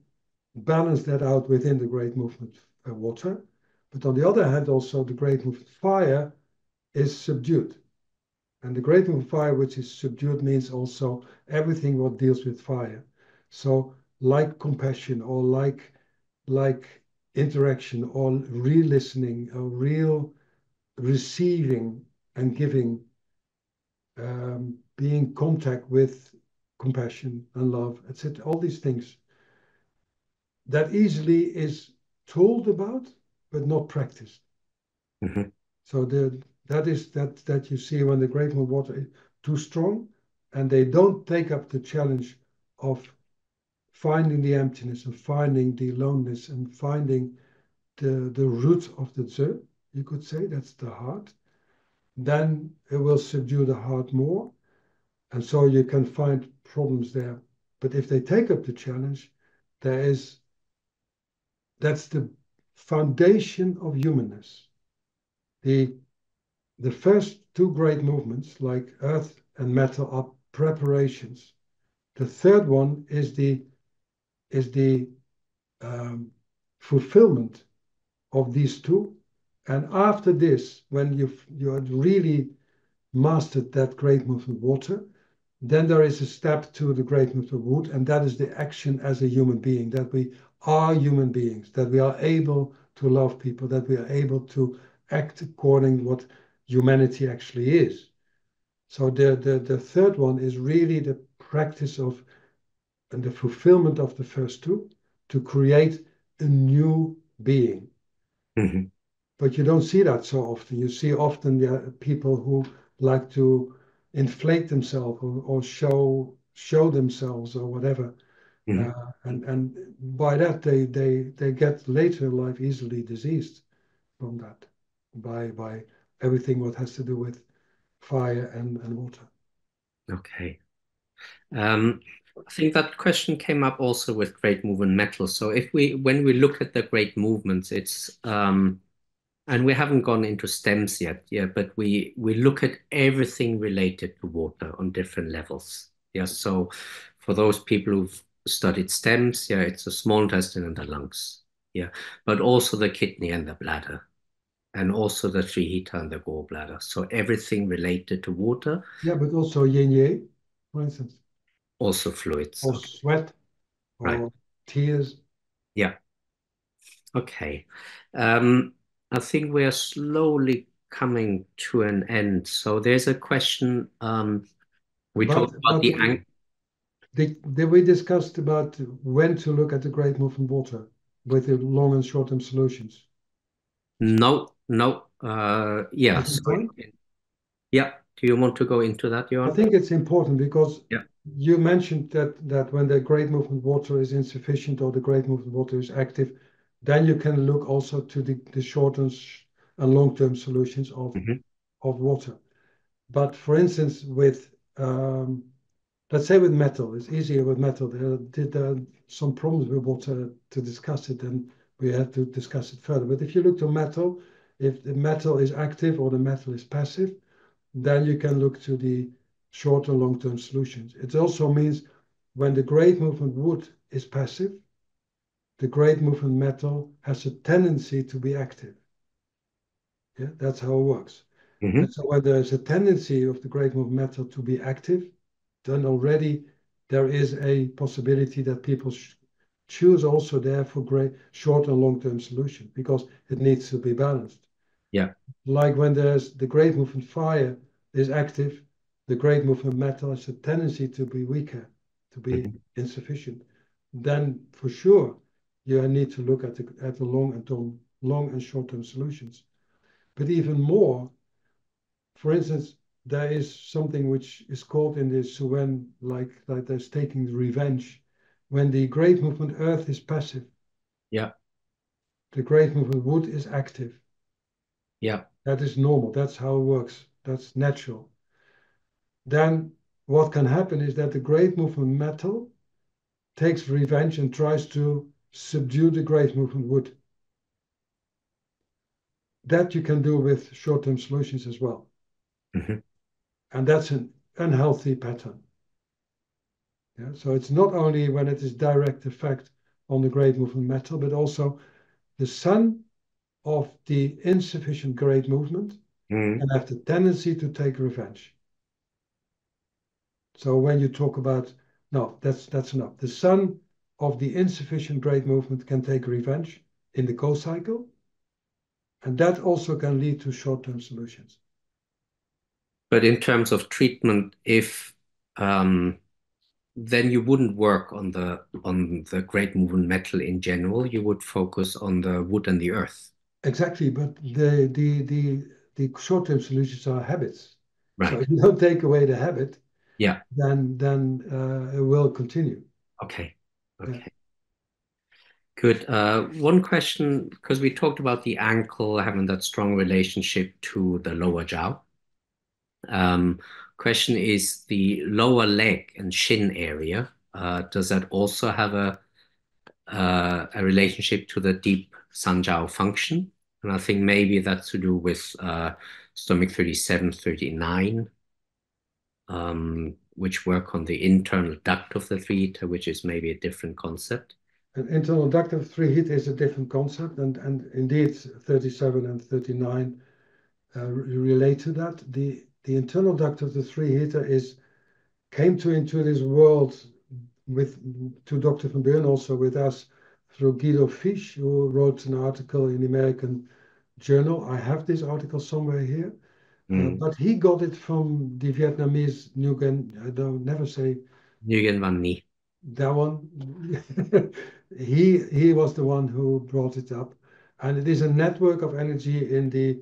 balance that out within the great movement water. But on the other hand, also the great movement fire is subdued. And the great movement fire, which is subdued, means also everything what deals with fire. So like compassion or like interaction or real listening or real receiving and giving, being in contact with compassion and love, etc. All these things that easily is told about, but not practiced. Mm-hmm. So that you see when the great moon water is too strong, and they don't take up the challenge of finding the emptiness and finding the loneliness and finding the root of the Tzu, you could say, that's the heart, then it will subdue the heart more. And so you can find problems there. But if they take up the challenge, that's the foundation of humanness. The first two great movements, like earth and metal, are preparations. The third one is the fulfillment of these two. And after this, when you had really mastered that great movement water, then there is a step to the great movement wood, and that is the action as a human being, that we are human beings, that we are able to love people, that we are able to act according to what humanity actually is. So the third one is really the practice of and the fulfillment of the first two to create a new being. Mm-hmm. But you don't see that so often. You see often people who like to inflate themselves or show themselves or whatever. Mm-hmm. And by that they get later in life easily diseased from that by everything what has to do with fire and water. Okay. I think that question came up also with great movement metal. So when we look at the great movements, and we haven't gone into stems yet, yeah, but we look at everything related to water on different levels. Yeah, so for those people who've studied stems, yeah, it's the small intestine and the lungs. Yeah, but also the kidney and the bladder, and also the trihita and the gallbladder. So everything related to water, Yeah, but also yin yang, for instance, also fluids. or Okay, sweat right. or tears. Yeah. Okay. I think we are slowly coming to an end. So there's a question. We talked about But the ang did we discussed about when to look at the great movement water with the long and short term solutions? No, no. Yeah. Different So time? yeah. Do you want to go into that, I Johan? think it's important because Yeah. you mentioned that when the great movement water is insufficient or the great movement water is active, then you can look also to the short and long-term solutions Hmm. of water. But for instance, with let's say with metal, it's easier with metal. There are some problems with water to discuss it, and we have to discuss it further. But if you look to metal, if the metal is active or the metal is passive, then you can look to the short and long-term solutions. It also means when the great movement wood is passive, the great movement metal has a tendency to be active. Yeah, that's how it works. Hmm. And so when there's a tendency of the great movement metal to be active, then already there is a possibility that people choose also there for great short and long-term solution because it needs to be balanced. Yeah. Like when there's the great movement fire is active, the great movement metal has a tendency to be weaker, to be insufficient, then for sure you need to look at the long and short-term solutions. But even more, for instance, there is something which is called in the Suen, like there's taking revenge. When the great movement earth is passive, Yeah. the great movement wood is active. Yeah. That is normal. That's how it works. That's natural. Then what can happen is that the great movement metal takes revenge and tries to subdue the great movement wood. That you can do with short-term solutions as well. And that's an unhealthy pattern. Yeah? So it's not only when it is direct effect on the great movement metal, but also the sun of the insufficient great movement and have the tendency to take revenge. So when you talk about, no, that's enough. The sun of the insufficient great movement can take revenge in the co-cycle, and that also can lead to short-term solutions. But in terms of treatment, if then you wouldn't work on the great movement metal in general. You would focus on the wood and the earth. Exactly, but the short-term solutions are habits. Right. So if you don't take away the habit, yeah, then it will continue. Okay. Okay. Yeah. Good. One question, because we talked about the ankle having that strong relationship to the lower jaw. Question is the lower leg and shin area. Does that also have a relationship to the deep Sanjiao function? And I think maybe that's to do with stomach 37, 39, which work on the internal duct of the theta, which is maybe a different concept. An internal duct of three heat is a different concept, and indeed 37 and 39 relate to that. The internal duct of the three heater came into this world with to Dr. van Buren, also with us through Guido Fisch, who wrote an article in the American Journal. I have this article somewhere here, but he got it from the Vietnamese Nguyen. I don't never say Nguyen Van Nie. that one. he was the one who brought it up, and it is a network of energy in the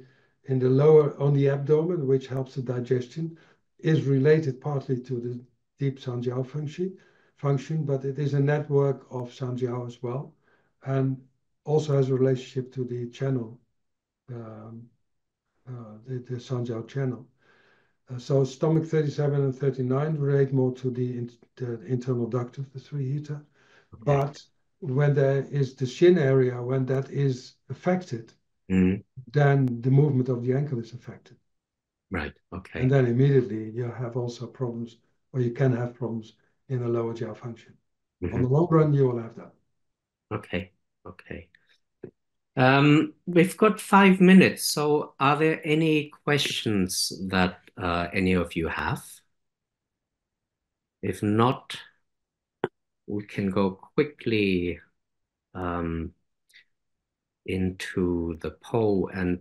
lower on the abdomen, which helps the digestion, is related partly to the deep Sanjiao function, but it is a network of Sanjiao as well, and also has a relationship to the channel, the Sanjiao channel. So stomach 37 and 39 relate more to the internal duct of the three heater. Okay. But when there is the shin area, when that is affected, then the movement of the ankle is affected. Right. Okay. And then immediately you have also problems, or you can have problems in the lower jaw function. On the long run, you will have that. Okay. Okay. We've got 5 minutes, so are there any questions that any of you have? If not, we can go quickly into the poll, and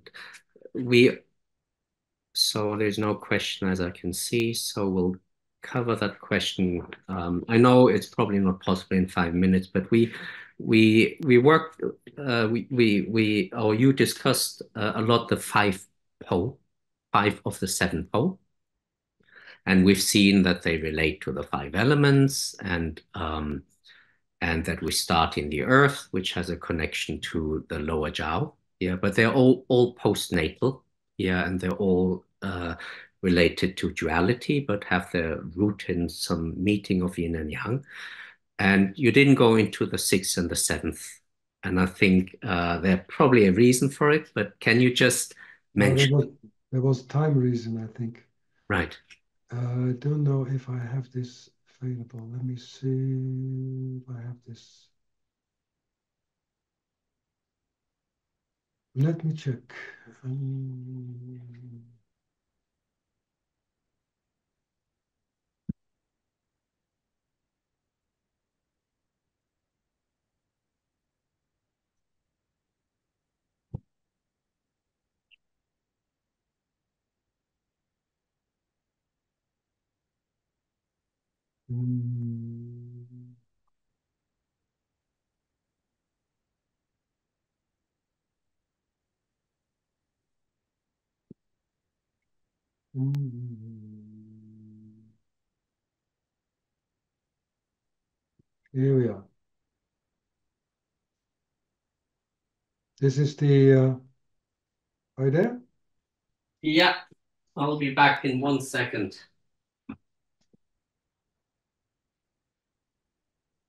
so there's no question as I can see, so we'll cover that question. I know it's probably not possible in 5 minutes, but we worked, or you discussed a lot the five of the seven pole, and we've seen that they relate to the five elements, and that we start in the earth, which has a connection to the lower jaw. Yeah, but they're all postnatal. Yeah, and they're all related to duality, but have their root in some meeting of yin and yang. And you didn't go into the sixth and the seventh. And I think there's probably a reason for it, but can you just mention? Well, there was time reason, I think. Right. I don't know if I have this available. Let me see if I have this. Let me check. Mm. Mm. Here we are. This is the, are you there? Yeah, I'll be back in 1 second.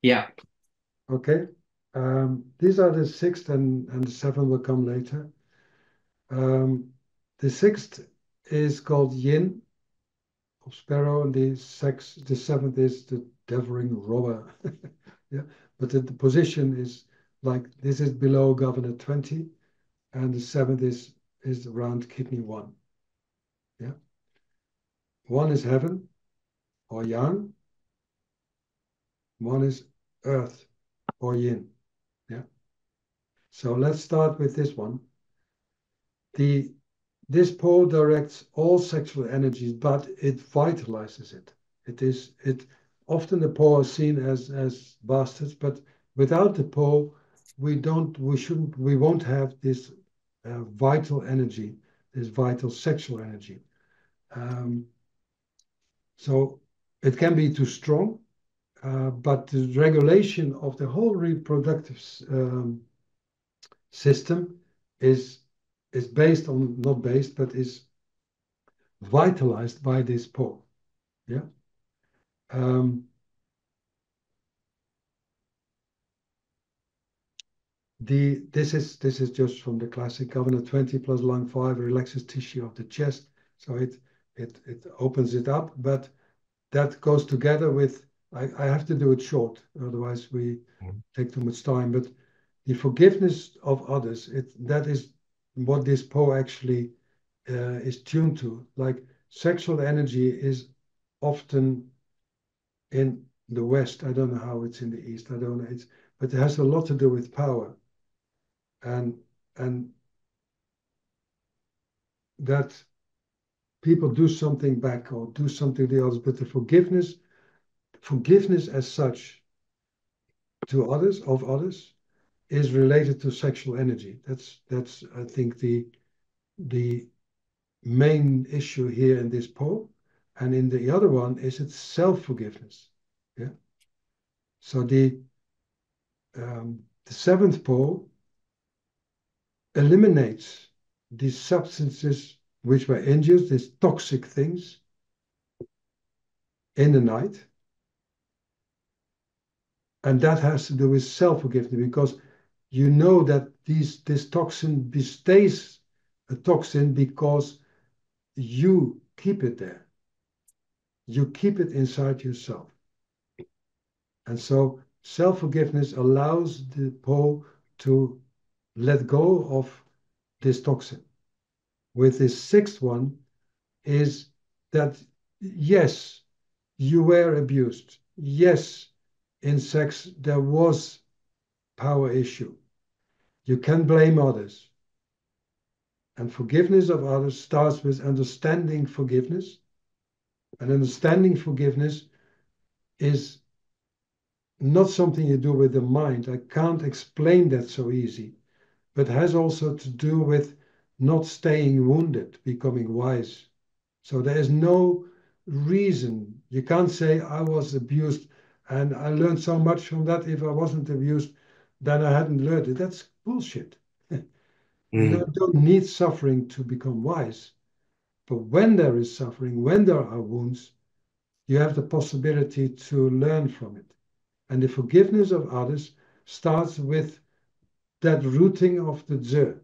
Yeah. Okay. These are the sixth and the seventh will come later. The sixth is called yin of sparrow, and the seventh is the devouring robber. Yeah, but the position is like this is below governor 20, and the seventh is around kidney 1. Yeah, 1 is heaven or yang, 1 is earth or yin. Yeah. So let's start with this one. This pole directs all sexual energies, but it vitalizes it. It often the pole is seen as bastards, but without the pole, we won't have this vital energy, this vital sexual energy. So it can be too strong, but the regulation of the whole reproductive system is based on, not based, but is vitalized by this pole. Yeah. This is just from the classic governor 20 plus lung 5 relaxes tissue of the chest, so it opens it up, but that goes together with I have to do it short, otherwise we take too much time. But the forgiveness of others, that is what this pole actually is tuned to. Like sexual energy is often in the West. I don't know how it's in the East. I don't know. But it has a lot to do with power, and and that people do something back or do something to the others. But the forgiveness as such to others of others is related to sexual energy. That's I think the main issue here in this pole, and in the other one is it's self-forgiveness. Yeah. So the seventh pole eliminates these substances which were injurious, these toxic things in the night. And that has to do with self-forgiveness, because you know that this toxin stays a toxin because you keep it there. You keep it inside yourself. And so self-forgiveness allows the pole to let go of this toxin. With this sixth one is that, yes, you were abused. Yes, in sex, there was power issue. You can blame others. And forgiveness of others starts with understanding forgiveness. And understanding forgiveness is not something you do with the mind. I can't explain that so easy, but has also to do with not staying wounded, becoming wise. So there is no reason. You can't say I was abused and I learned so much from that. If I wasn't abused, then I hadn't learned it. That's bullshit. You don't need suffering to become wise. But when there is suffering, when there are wounds, you have the possibility to learn from it. And the forgiveness of others starts with that rooting of the Ze,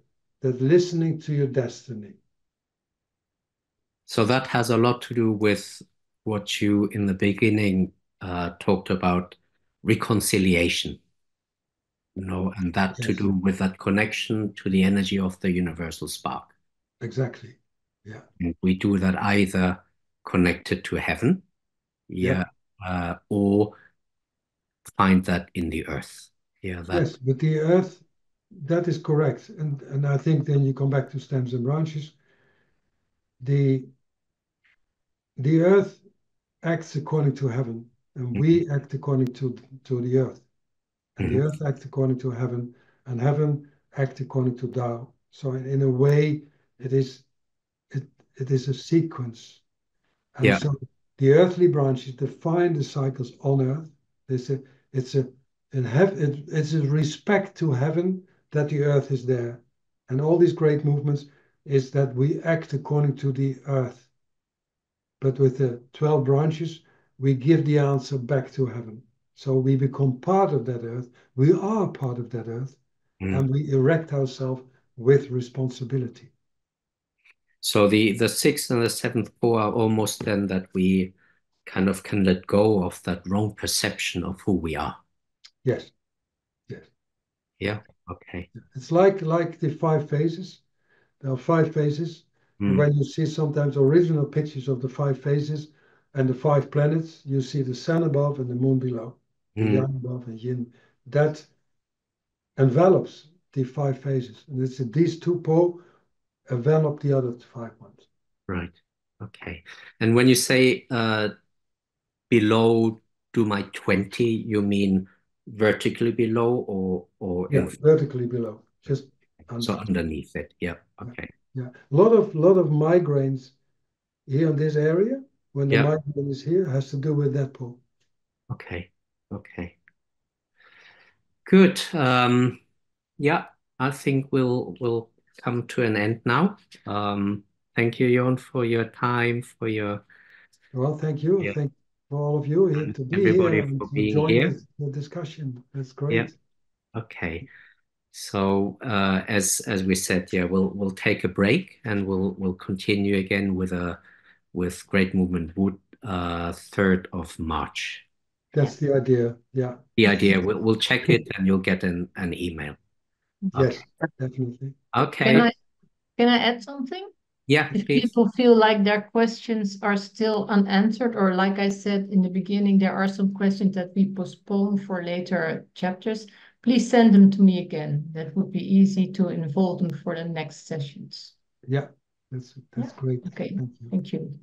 that listening to your destiny. So that has a lot to do with what you in the beginning talked about reconciliation, and that to Yes, do with that connection to the energy of the universal spark. exactly. Yeah. And we do that either connected to heaven, yeah, Yep. or find that in the earth. Yeah, that. Yes, but the earth, that is correct. And I think then you come back to stems and branches. The the earth acts according to heaven. and we act according to the earth, and the earth acts according to heaven, and heaven acts according to Tao. So in a way, it is it is a sequence, and Yeah. so the earthly branches define the cycles on earth. It's a in heaven, it's a respect to heaven that the earth is there, and all these great movements is that we act according to the earth. But with the 12 branches, we give the answer back to heaven. So we become part of that earth. We are part of that earth, Mm. and we erect ourselves with responsibility. So the sixth and the seventh core are almost then that we kind of can let go of that wrong perception of who we are. Yes, yes. Yeah. Okay. It's like the 5 phases. There are 5 phases, and when you see sometimes original pictures of the 5 phases and the 5 planets, you see the sun above and the moon below, the yang above and yin. That envelops the 5 phases, and it's these two poles envelop the other 5 ones. Right. Okay. And when you say below do my 20, you mean vertically below or Yeah, in vertically below, just so under. underneath it. Yeah. Yeah, Okay. yeah. A lot of migraines here in this area. When the Yeah. migraine is here, has to do with that pole. Okay. Okay. Good. Yeah, I think we'll come to an end now. Thank you, Jon, for your time, for your Well, thank you. yeah, Thank for all of you here and to be here everybody and for to being join here. the discussion. That's Yeah. great. Okay. So as we said, yeah, we'll take a break and we'll continue again with Great Movement Wood 3rd of March. Yeah. That's the idea. Yeah. The idea we'll check it and you'll get an email. Okay. Yes, definitely. Can Okay. I add something? Yeah, If please. people feel like their questions are still unanswered, or like I said in the beginning, there are some questions that we postpone for later chapters, please send them to me again. That would be easy to involve them for the next sessions. Yeah, Yeah. that's great. Okay. Thank you. Thank you.